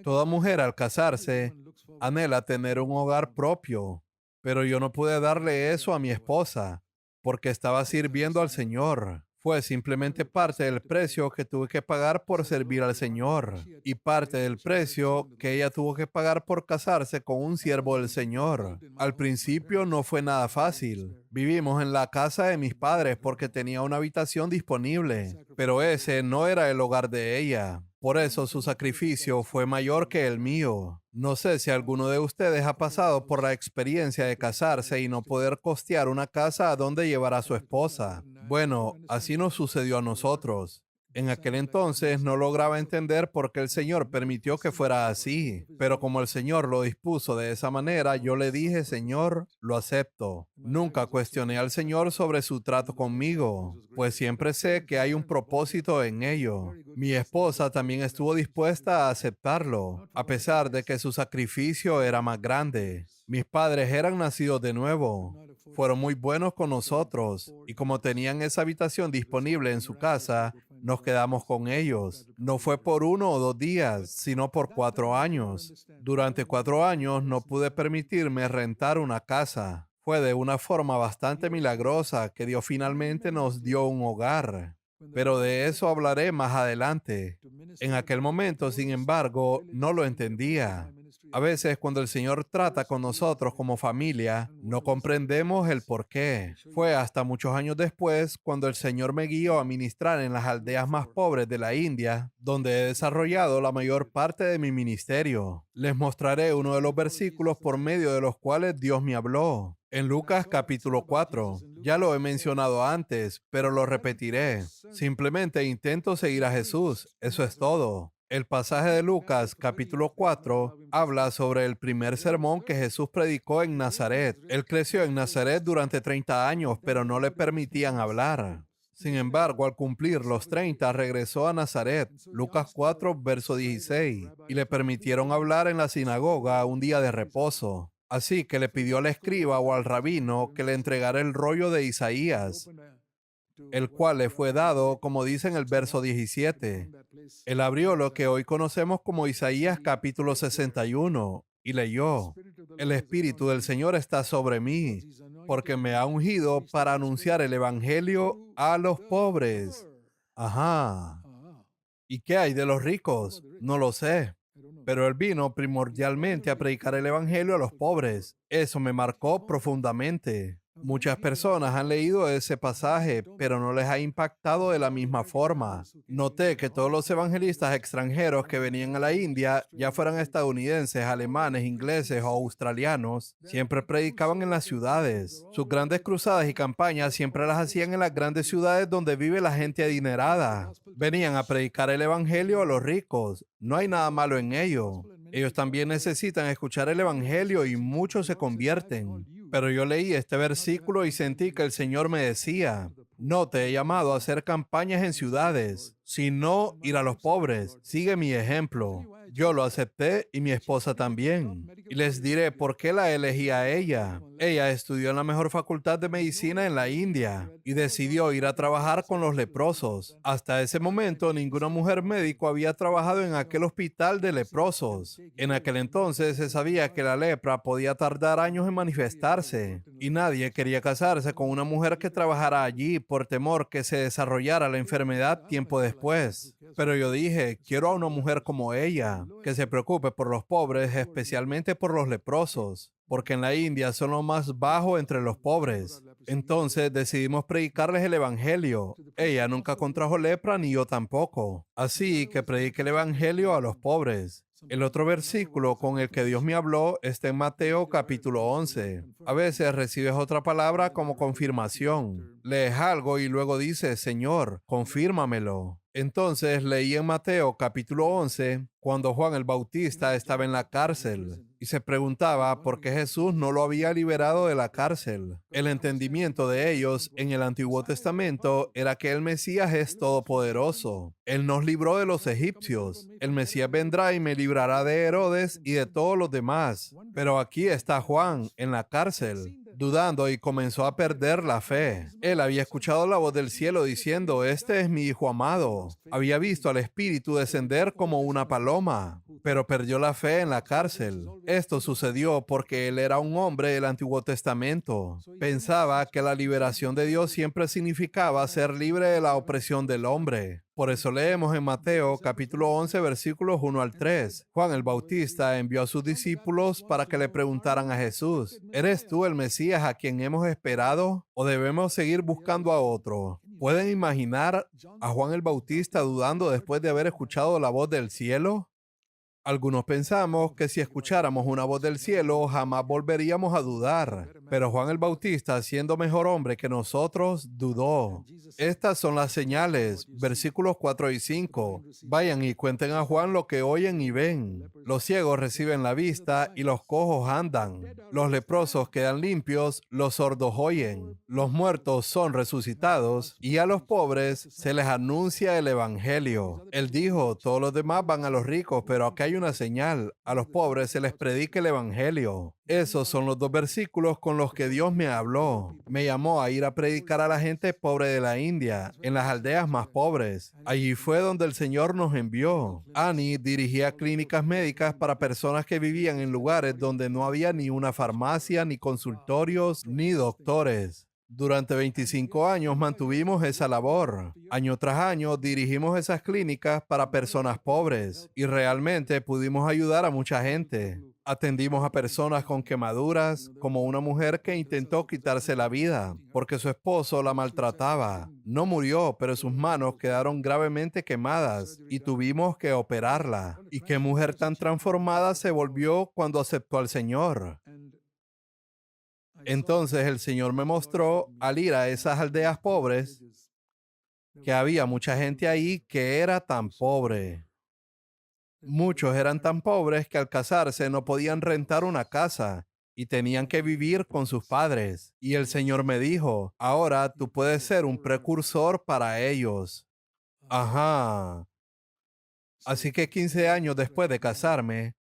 Toda mujer al casarse anhela tener un hogar propio, pero yo no pude darle eso a mi esposa porque estaba sirviendo al Señor. Fue simplemente parte del precio que tuve que pagar por servir al Señor y parte del precio que ella tuvo que pagar por casarse con un siervo del Señor. Al principio no fue nada fácil. Vivimos en la casa de mis padres porque tenía una habitación disponible, pero ese no era el hogar de ella. Por eso su sacrificio fue mayor que el mío. No sé si alguno de ustedes ha pasado por la experiencia de casarse y no poder costear una casa a donde llevar a su esposa. Bueno, así nos sucedió a nosotros. En aquel entonces no lograba entender por qué el Señor permitió que fuera así, pero como el Señor lo dispuso de esa manera, yo le dije, Señor, lo acepto. Nunca cuestioné al Señor sobre su trato conmigo, pues siempre sé que hay un propósito en ello. Mi esposa también estuvo dispuesta a aceptarlo, a pesar de que su sacrificio era más grande. Mis padres eran nacidos de nuevo. Fueron muy buenos con nosotros y como tenían esa habitación disponible en su casa, nos quedamos con ellos. No fue por 1 o 2 días, sino por 4 años. Durante 4 años no pude permitirme rentar una casa. Fue de una forma bastante milagrosa que Dios finalmente nos dio un hogar. Pero de eso hablaré más adelante. En aquel momento, sin embargo, no lo entendía. A veces, cuando el Señor trata con nosotros como familia, no comprendemos el por qué. Fue hasta muchos años después cuando el Señor me guió a ministrar en las aldeas más pobres de la India, donde he desarrollado la mayor parte de mi ministerio. Les mostraré uno de los versículos por medio de los cuales Dios me habló. En Lucas capítulo 4, ya lo he mencionado antes, pero lo repetiré. Simplemente intento seguir a Jesús, eso es todo. El pasaje de Lucas capítulo 4 habla sobre el primer sermón que Jesús predicó en Nazaret. Él creció en Nazaret durante 30 años, pero no le permitían hablar. Sin embargo, al cumplir los 30, regresó a Nazaret, Lucas 4, verso 16, y le permitieron hablar en la sinagoga un día de reposo. Así que le pidió al escriba o al rabino que le entregara el rollo de Isaías, el cual le fue dado, como dice en el verso 17. Él abrió lo que hoy conocemos como Isaías capítulo 61 y leyó: El Espíritu del Señor está sobre mí, porque me ha ungido para anunciar el Evangelio a los pobres. Ajá. ¿Y qué hay de los ricos? No lo sé. Pero él vino primordialmente a predicar el Evangelio a los pobres. Eso me marcó profundamente. Muchas personas han leído ese pasaje, pero no les ha impactado de la misma forma. Noté que todos los evangelistas extranjeros que venían a la India, ya fueran estadounidenses, alemanes, ingleses o australianos, siempre predicaban en las ciudades. Sus grandes cruzadas y campañas siempre las hacían en las grandes ciudades donde vive la gente adinerada. Venían a predicar el Evangelio a los ricos. No hay nada malo en ello. Ellos también necesitan escuchar el Evangelio y muchos se convierten. Pero yo leí este versículo y sentí que el Señor me decía: no te he llamado a hacer campañas en ciudades, sino ir a los pobres. Sigue mi ejemplo. Yo lo acepté y mi esposa también. Y les diré por qué la elegí a ella. Ella estudió en la mejor facultad de medicina en la India y decidió ir a trabajar con los leprosos. Hasta ese momento, ninguna mujer médico había trabajado en aquel hospital de leprosos. En aquel entonces se sabía que la lepra podía tardar años en manifestarse y nadie quería casarse con una mujer que trabajara allí por temor que se desarrollara la enfermedad tiempo después. Pero yo dije, quiero a una mujer como ella, que se preocupe por los pobres, especialmente por los leprosos, porque en la India son lo más bajo entre los pobres. Entonces decidimos predicarles el Evangelio. Ella nunca contrajo lepra ni yo tampoco. Así que prediqué el Evangelio a los pobres. El otro versículo con el que Dios me habló está en Mateo capítulo 11. A veces recibes otra palabra como confirmación. Lees algo y luego dices, Señor, confírmamelo. Entonces leí en Mateo capítulo 11 cuando Juan el Bautista estaba en la cárcel y se preguntaba por qué Jesús no lo había liberado de la cárcel. El entendimiento de ellos en el Antiguo Testamento era que el Mesías es todopoderoso. Él nos libró de los egipcios. El Mesías vendrá y me librará de Herodes y de todos los demás. Pero aquí está Juan en la cárcel, dudando, y comenzó a perder la fe. Él había escuchado la voz del cielo diciendo, este es mi hijo amado. Había visto al Espíritu descender como una paloma, pero perdió la fe en la cárcel. Esto sucedió porque él era un hombre del Antiguo Testamento. Pensaba que la liberación de Dios siempre significaba ser libre de la opresión del hombre. Por eso leemos en Mateo capítulo 11 versículos 1 al 3. Juan el Bautista envió a sus discípulos para que le preguntaran a Jesús, ¿eres tú el Mesías a quien hemos esperado o debemos seguir buscando a otro? ¿Pueden imaginar a Juan el Bautista dudando después de haber escuchado la voz del cielo? Algunos pensamos que si escucháramos una voz del cielo jamás volveríamos a dudar, pero Juan el Bautista, siendo mejor hombre que nosotros, dudó. Estas son las señales, versículos 4 y 5. Vayan y cuenten a Juan lo que oyen y ven. Los ciegos reciben la vista y los cojos andan. Los leprosos quedan limpios, los sordos oyen. Los muertos son resucitados y a los pobres se les anuncia el Evangelio. Él dijo, todos los demás van a los ricos, pero acá hay hay una señal. A los pobres se les predica el evangelio. Esos son los dos versículos con los que Dios me habló. Me llamó a ir a predicar a la gente pobre de la India, en las aldeas más pobres. Allí fue donde el Señor nos envió. Annie dirigía clínicas médicas para personas que vivían en lugares donde no había ni una farmacia, ni consultorios, ni doctores. Durante 25 años mantuvimos esa labor. Año tras año dirigimos esas clínicas para personas pobres y realmente pudimos ayudar a mucha gente. Atendimos a personas con quemaduras, como una mujer que intentó quitarse la vida porque su esposo la maltrataba. No murió, pero sus manos quedaron gravemente quemadas y tuvimos que operarla. ¿Y qué mujer tan transformada se volvió cuando aceptó al Señor? Entonces el Señor me mostró, al ir a esas aldeas pobres, que había mucha gente ahí que era tan pobre. Muchos eran tan pobres que al casarse no podían rentar una casa y tenían que vivir con sus padres. Y el Señor me dijo, ahora tú puedes ser un precursor para ellos. Ajá. Así que 15 años después de casarme,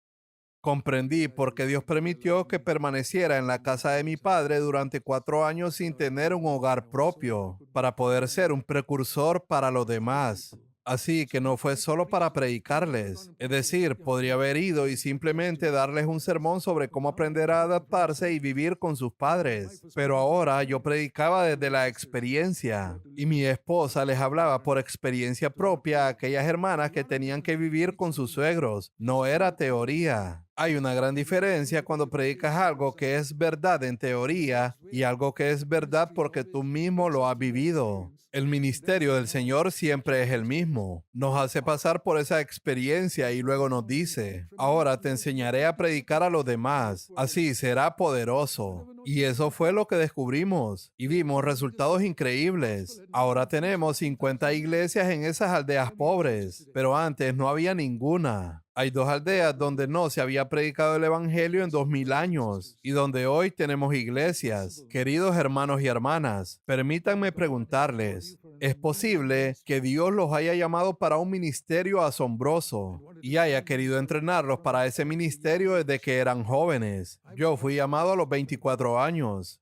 comprendí por qué Dios permitió que permaneciera en la casa de mi padre durante 4 años sin tener un hogar propio, para poder ser un precursor para los demás. Así que no fue solo para predicarles. Es decir, podría haber ido y simplemente darles un sermón sobre cómo aprender a adaptarse y vivir con sus padres. Pero ahora yo predicaba desde la experiencia y mi esposa les hablaba por experiencia propia a aquellas hermanas que tenían que vivir con sus suegros. No era teoría. Hay una gran diferencia cuando predicas algo que es verdad en teoría y algo que es verdad porque tú mismo lo has vivido. El ministerio del Señor siempre es el mismo. Nos hace pasar por esa experiencia y luego nos dice, ahora te enseñaré a predicar a los demás. Así será poderoso. Y eso fue lo que descubrimos y vimos resultados increíbles. Ahora tenemos 50 iglesias en esas aldeas pobres, pero antes no había ninguna. Hay 2 aldeas donde no se había predicado el evangelio en 2000 años y donde hoy tenemos iglesias. Queridos hermanos y hermanas, permítanme preguntarles, ¿es posible que Dios los haya llamado para un ministerio asombroso y haya querido entrenarlos para ese ministerio desde que eran jóvenes? Yo fui llamado a los 24 años,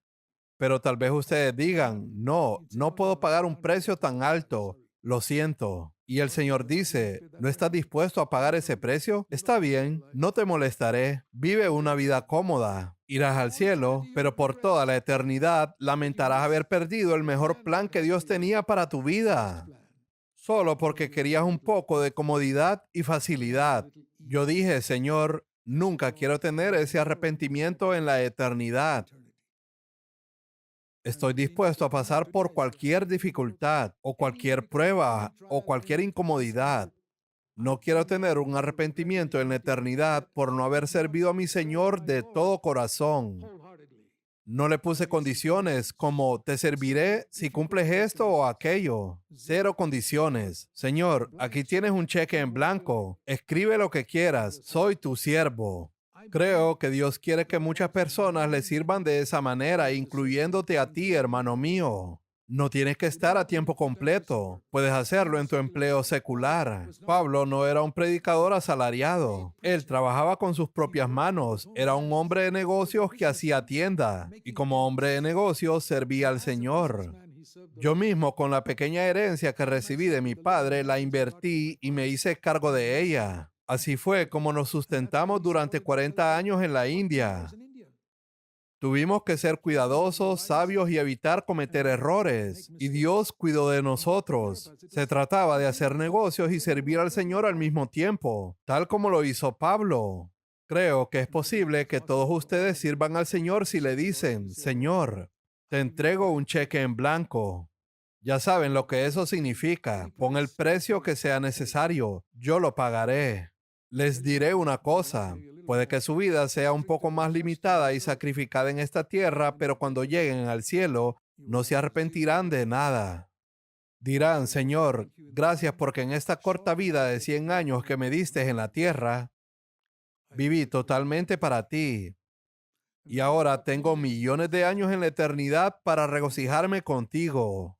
pero tal vez ustedes digan, no puedo pagar un precio tan alto. Lo siento. Y el Señor dice, ¿no estás dispuesto a pagar ese precio? Está bien, no te molestaré. Vive una vida cómoda. Irás al cielo, pero por toda la eternidad lamentarás haber perdido el mejor plan que Dios tenía para tu vida, solo porque querías un poco de comodidad y facilidad. Yo dije, Señor, nunca quiero tener ese arrepentimiento en la eternidad. Estoy dispuesto a pasar por cualquier dificultad o cualquier prueba o cualquier incomodidad. No quiero tener un arrepentimiento en la eternidad por no haber servido a mi Señor de todo corazón. No le puse condiciones como te serviré si cumples esto o aquello. Cero condiciones. Señor, aquí tienes un cheque en blanco. Escribe lo que quieras. Soy tu siervo. Creo que Dios quiere que muchas personas le sirvan de esa manera, incluyéndote a ti, hermano mío. No tienes que estar a tiempo completo. Puedes hacerlo en tu empleo secular. Pablo no era un predicador asalariado. Él trabajaba con sus propias manos. Era un hombre de negocios que hacía tienda. Y como hombre de negocios servía al Señor. Yo mismo, con la pequeña herencia que recibí de mi padre, la invertí y me hice cargo de ella. Así fue como nos sustentamos durante 40 años en la India. Tuvimos que ser cuidadosos, sabios y evitar cometer errores. Y Dios cuidó de nosotros. Se trataba de hacer negocios y servir al Señor al mismo tiempo, tal como lo hizo Pablo. Creo que es posible que todos ustedes sirvan al Señor si le dicen, Señor, te entrego un cheque en blanco. Ya saben lo que eso significa. Pon el precio que sea necesario. Yo lo pagaré. Les diré una cosa. Puede que su vida sea un poco más limitada y sacrificada en esta tierra, pero cuando lleguen al cielo, no se arrepentirán de nada. Dirán, Señor, gracias porque en esta corta vida de 100 años que me diste en la tierra, viví totalmente para ti. Y ahora tengo millones de años en la eternidad para regocijarme contigo.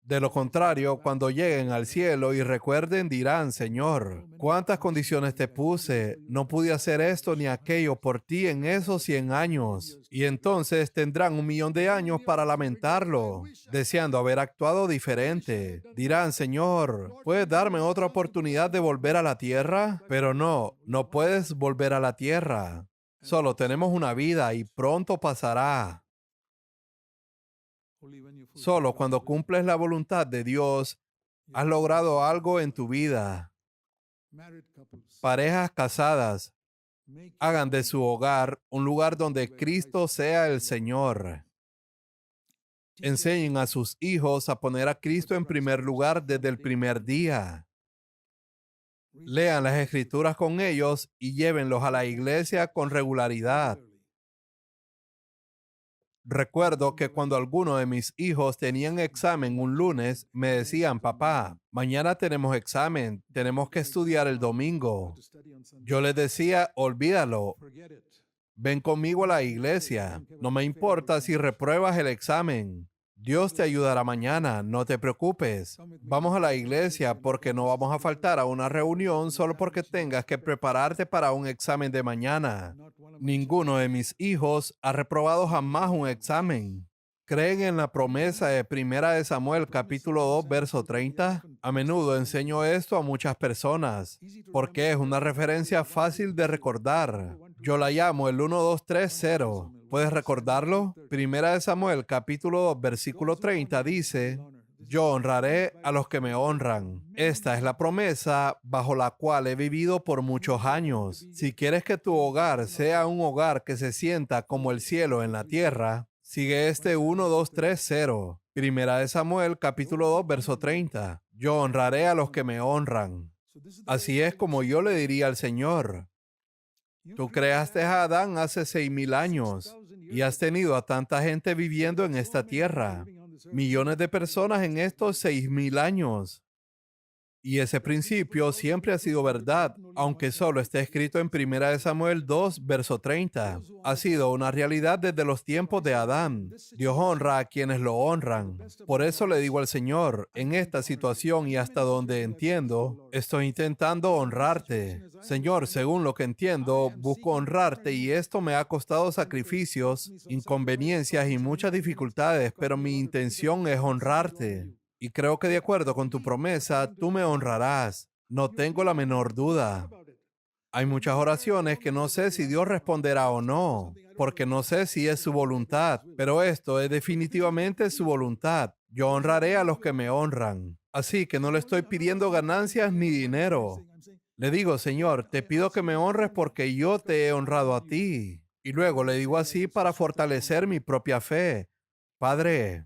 De lo contrario, cuando lleguen al cielo y recuerden, dirán, Señor, ¿cuántas condiciones te puse? No pude hacer esto ni aquello por ti en esos 100 años. Y entonces tendrán 1,000,000 de años para lamentarlo, deseando haber actuado diferente. Dirán, Señor, ¿puedes darme otra oportunidad de volver a la tierra? Pero no, no puedes volver a la tierra. Solo tenemos una vida y pronto pasará. Solo cuando cumples la voluntad de Dios, has logrado algo en tu vida. Parejas casadas, hagan de su hogar un lugar donde Cristo sea el Señor. Enseñen a sus hijos a poner a Cristo en primer lugar desde el primer día. Lean las Escrituras con ellos y llévenlos a la iglesia con regularidad. Recuerdo que cuando algunos de mis hijos tenían examen un lunes, me decían, papá, mañana tenemos examen, tenemos que estudiar el domingo. Yo les decía, olvídalo, ven conmigo a la iglesia, no me importa si repruebas el examen. Dios te ayudará mañana, no te preocupes. Vamos a la iglesia porque no vamos a faltar a una reunión solo porque tengas que prepararte para un examen de mañana. Ninguno de mis hijos ha reprobado jamás un examen. ¿Creen en la promesa de 1 Samuel capítulo 2, verso 30? A menudo enseño esto a muchas personas porque es una referencia fácil de recordar. Yo la llamo el 1230. ¿Puedes recordarlo? 1 Samuel capítulo 2, versículo 30 dice: yo honraré a los que me honran. Esta es la promesa bajo la cual he vivido por muchos años. Si quieres que tu hogar sea un hogar que se sienta como el cielo en la tierra, sigue este 1230. 1 Samuel capítulo 2, verso 30. Yo honraré a los que me honran. Así es como yo le diría al Señor. Tú creaste a Adán hace 6,000 años y has tenido a tanta gente viviendo en esta tierra. Millones de personas en estos 6,000 años. Y ese principio siempre ha sido verdad, aunque solo está escrito en 1 Samuel 2, verso 30. Ha sido una realidad desde los tiempos de Adán. Dios honra a quienes lo honran. Por eso le digo al Señor, en esta situación y hasta donde entiendo, estoy intentando honrarte. Señor, según lo que entiendo, busco honrarte y esto me ha costado sacrificios, inconveniencias y muchas dificultades, pero mi intención es honrarte. Y creo que de acuerdo con tu promesa, tú me honrarás. No tengo la menor duda. Hay muchas oraciones que no sé si Dios responderá o no, porque no sé si es su voluntad, pero esto es definitivamente su voluntad. Yo honraré a los que me honran. Así que no le estoy pidiendo ganancias ni dinero. Le digo, Señor, te pido que me honres porque yo te he honrado a ti. Y luego le digo así para fortalecer mi propia fe. Padre,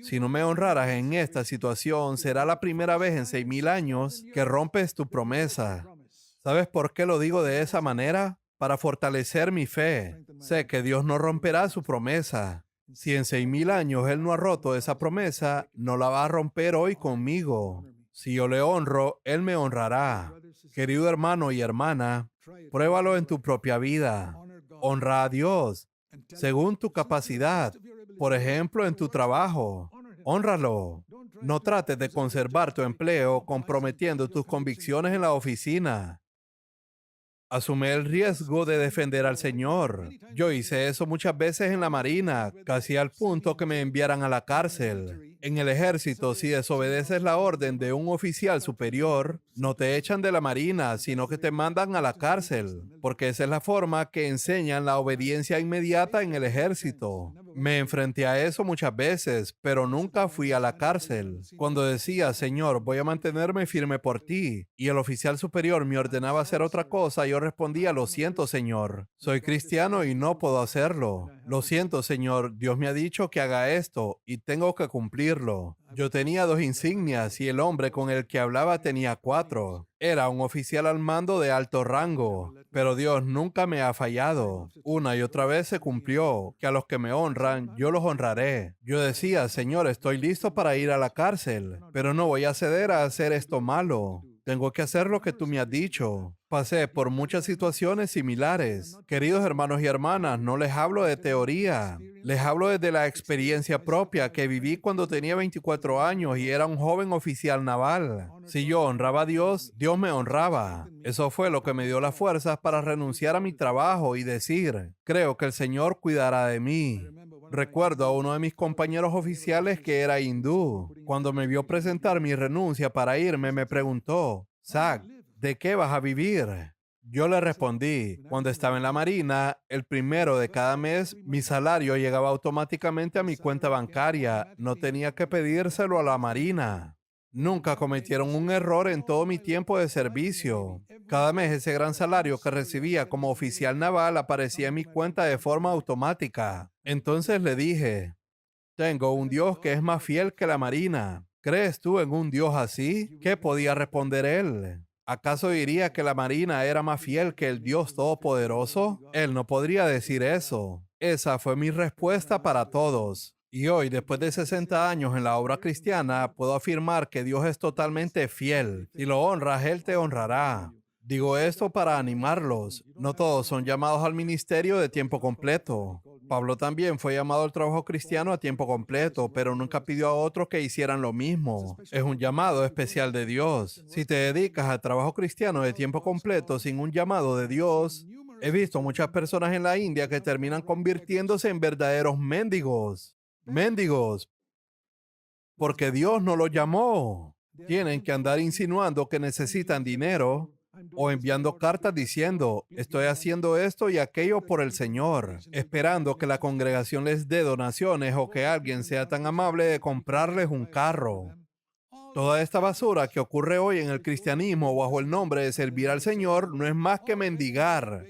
si no me honraras en esta situación, será la primera vez en 6,000 años que rompes tu promesa. ¿Sabes por qué lo digo de esa manera? Para fortalecer mi fe. Sé que Dios no romperá su promesa. Si en 6,000 años Él no ha roto esa promesa, no la va a romper hoy conmigo. Si yo le honro, Él me honrará. Querido hermano y hermana, pruébalo en tu propia vida. Honra a Dios según tu capacidad. Por ejemplo, en tu trabajo, hónralo. No trates de conservar tu empleo comprometiendo tus convicciones en la oficina. Asume el riesgo de defender al Señor. Yo hice eso muchas veces en la Marina, casi al punto que me enviaran a la cárcel. En el ejército, si desobedeces la orden de un oficial superior, no te echan de la Marina, sino que te mandan a la cárcel, porque esa es la forma que enseñan la obediencia inmediata en el ejército. Me enfrenté a eso muchas veces, pero nunca fui a la cárcel. Cuando decía, Señor, voy a mantenerme firme por ti, y el oficial superior me ordenaba hacer otra cosa, yo respondía, lo siento, Señor. Soy cristiano y no puedo hacerlo. Lo siento, Señor. Dios me ha dicho que haga esto y tengo que cumplirlo. Yo tenía 2 insignias y el hombre con el que hablaba tenía 4. Era un oficial al mando de alto rango, pero Dios nunca me ha fallado. Una y otra vez se cumplió, que a los que me honran, yo los honraré. Yo decía, Señor, estoy listo para ir a la cárcel, pero no voy a ceder a hacer esto malo. Tengo que hacer lo que tú me has dicho. Pasé por muchas situaciones similares. Queridos hermanos y hermanas, no les hablo de teoría. Les hablo desde la experiencia propia que viví cuando tenía 24 años y era un joven oficial naval. Si yo honraba a Dios, Dios me honraba. Eso fue lo que me dio las fuerzas para renunciar a mi trabajo y decir, creo que el Señor cuidará de mí. Recuerdo a uno de mis compañeros oficiales que era hindú. Cuando me vio presentar mi renuncia para irme, me preguntó, Zach, ¿de qué vas a vivir? Yo le respondí, cuando estaba en la Marina, el primero de cada mes, mi salario llegaba automáticamente a mi cuenta bancaria. No tenía que pedírselo a la Marina. Nunca cometieron un error en todo mi tiempo de servicio. Cada mes ese gran salario que recibía como oficial naval aparecía en mi cuenta de forma automática. Entonces le dije, tengo un Dios que es más fiel que la Marina. ¿Crees tú en un Dios así? ¿Qué podía responder él? ¿Acaso diría que la Marina era más fiel que el Dios Todopoderoso? Él no podría decir eso. Esa fue mi respuesta para todos. Y hoy, después de 60 años en la obra cristiana, puedo afirmar que Dios es totalmente fiel. Si lo honras, Él te honrará. Digo esto para animarlos. No todos son llamados al ministerio de tiempo completo. Pablo también fue llamado al trabajo cristiano a tiempo completo, pero nunca pidió a otros que hicieran lo mismo. Es un llamado especial de Dios. Si te dedicas al trabajo cristiano de tiempo completo sin un llamado de Dios, he visto muchas personas en la India que terminan convirtiéndose en verdaderos mendigos. Mendigos, porque Dios no los llamó. Tienen que andar insinuando que necesitan dinero o enviando cartas diciendo, estoy haciendo esto y aquello por el Señor, esperando que la congregación les dé donaciones o que alguien sea tan amable de comprarles un carro. Toda esta basura que ocurre hoy en el cristianismo bajo el nombre de servir al Señor no es más que mendigar.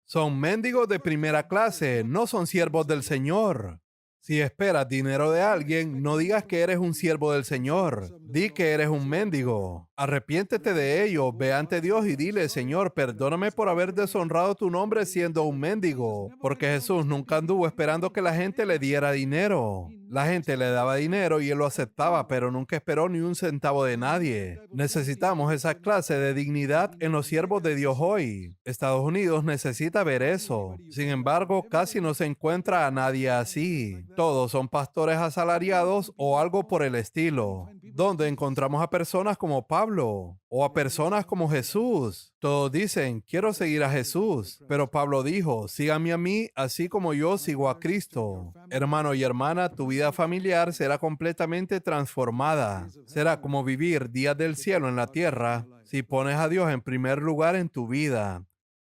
Son mendigos de primera clase, no son siervos del Señor. Si esperas dinero de alguien, no digas que eres un siervo del Señor. Di que eres un mendigo. Arrepiéntete de ello, ve ante Dios y dile, Señor, perdóname por haber deshonrado tu nombre siendo un mendigo. Porque Jesús nunca anduvo esperando que la gente le diera dinero. La gente le daba dinero y él lo aceptaba, pero nunca esperó ni un centavo de nadie. Necesitamos esa clase de dignidad en los siervos de Dios hoy. Estados Unidos necesita ver eso. Sin embargo, casi no se encuentra a nadie así. Todos son pastores asalariados o algo por el estilo. ¿Dónde encontramos a personas como Pablo? O a personas como Jesús. Todos dicen, quiero seguir a Jesús. Pero Pablo dijo, síganme a mí, así como yo sigo a Cristo. Hermano y hermana, tu vida familiar será completamente transformada. Será como vivir días del cielo en la tierra si pones a Dios en primer lugar en tu vida.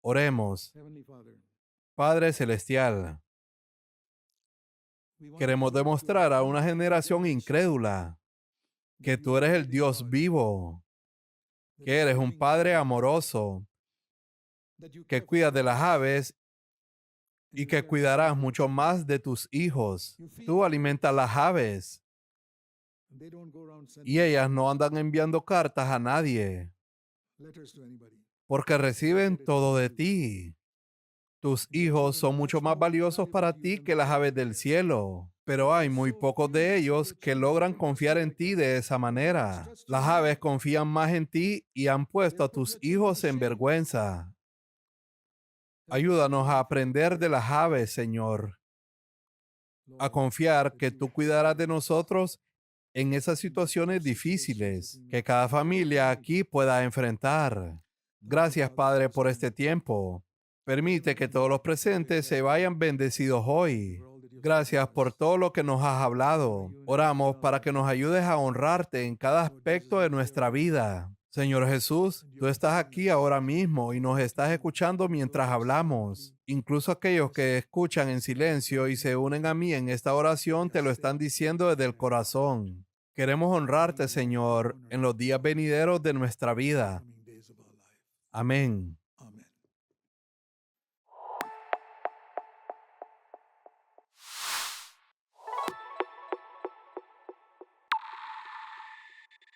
Oremos. Padre Celestial, queremos demostrar a una generación incrédula que tú eres el Dios vivo, que eres un Padre amoroso, que cuidas de las aves y que cuidarás mucho más de tus hijos. Tú alimentas las aves y ellas no andan enviando cartas a nadie porque reciben todo de ti. Tus hijos son mucho más valiosos para ti que las aves del cielo, pero hay muy pocos de ellos que logran confiar en ti de esa manera. Las aves confían más en ti y han puesto a tus hijos en vergüenza. Ayúdanos a aprender de las aves, Señor, a confiar que tú cuidarás de nosotros en esas situaciones difíciles que cada familia aquí pueda enfrentar. Gracias, Padre, por este tiempo. Permite que todos los presentes se vayan bendecidos hoy. Gracias por todo lo que nos has hablado. Oramos para que nos ayudes a honrarte en cada aspecto de nuestra vida. Señor Jesús, tú estás aquí ahora mismo y nos estás escuchando mientras hablamos. Incluso aquellos que escuchan en silencio y se unen a mí en esta oración te lo están diciendo desde el corazón. Queremos honrarte, Señor, en los días venideros de nuestra vida. Amén.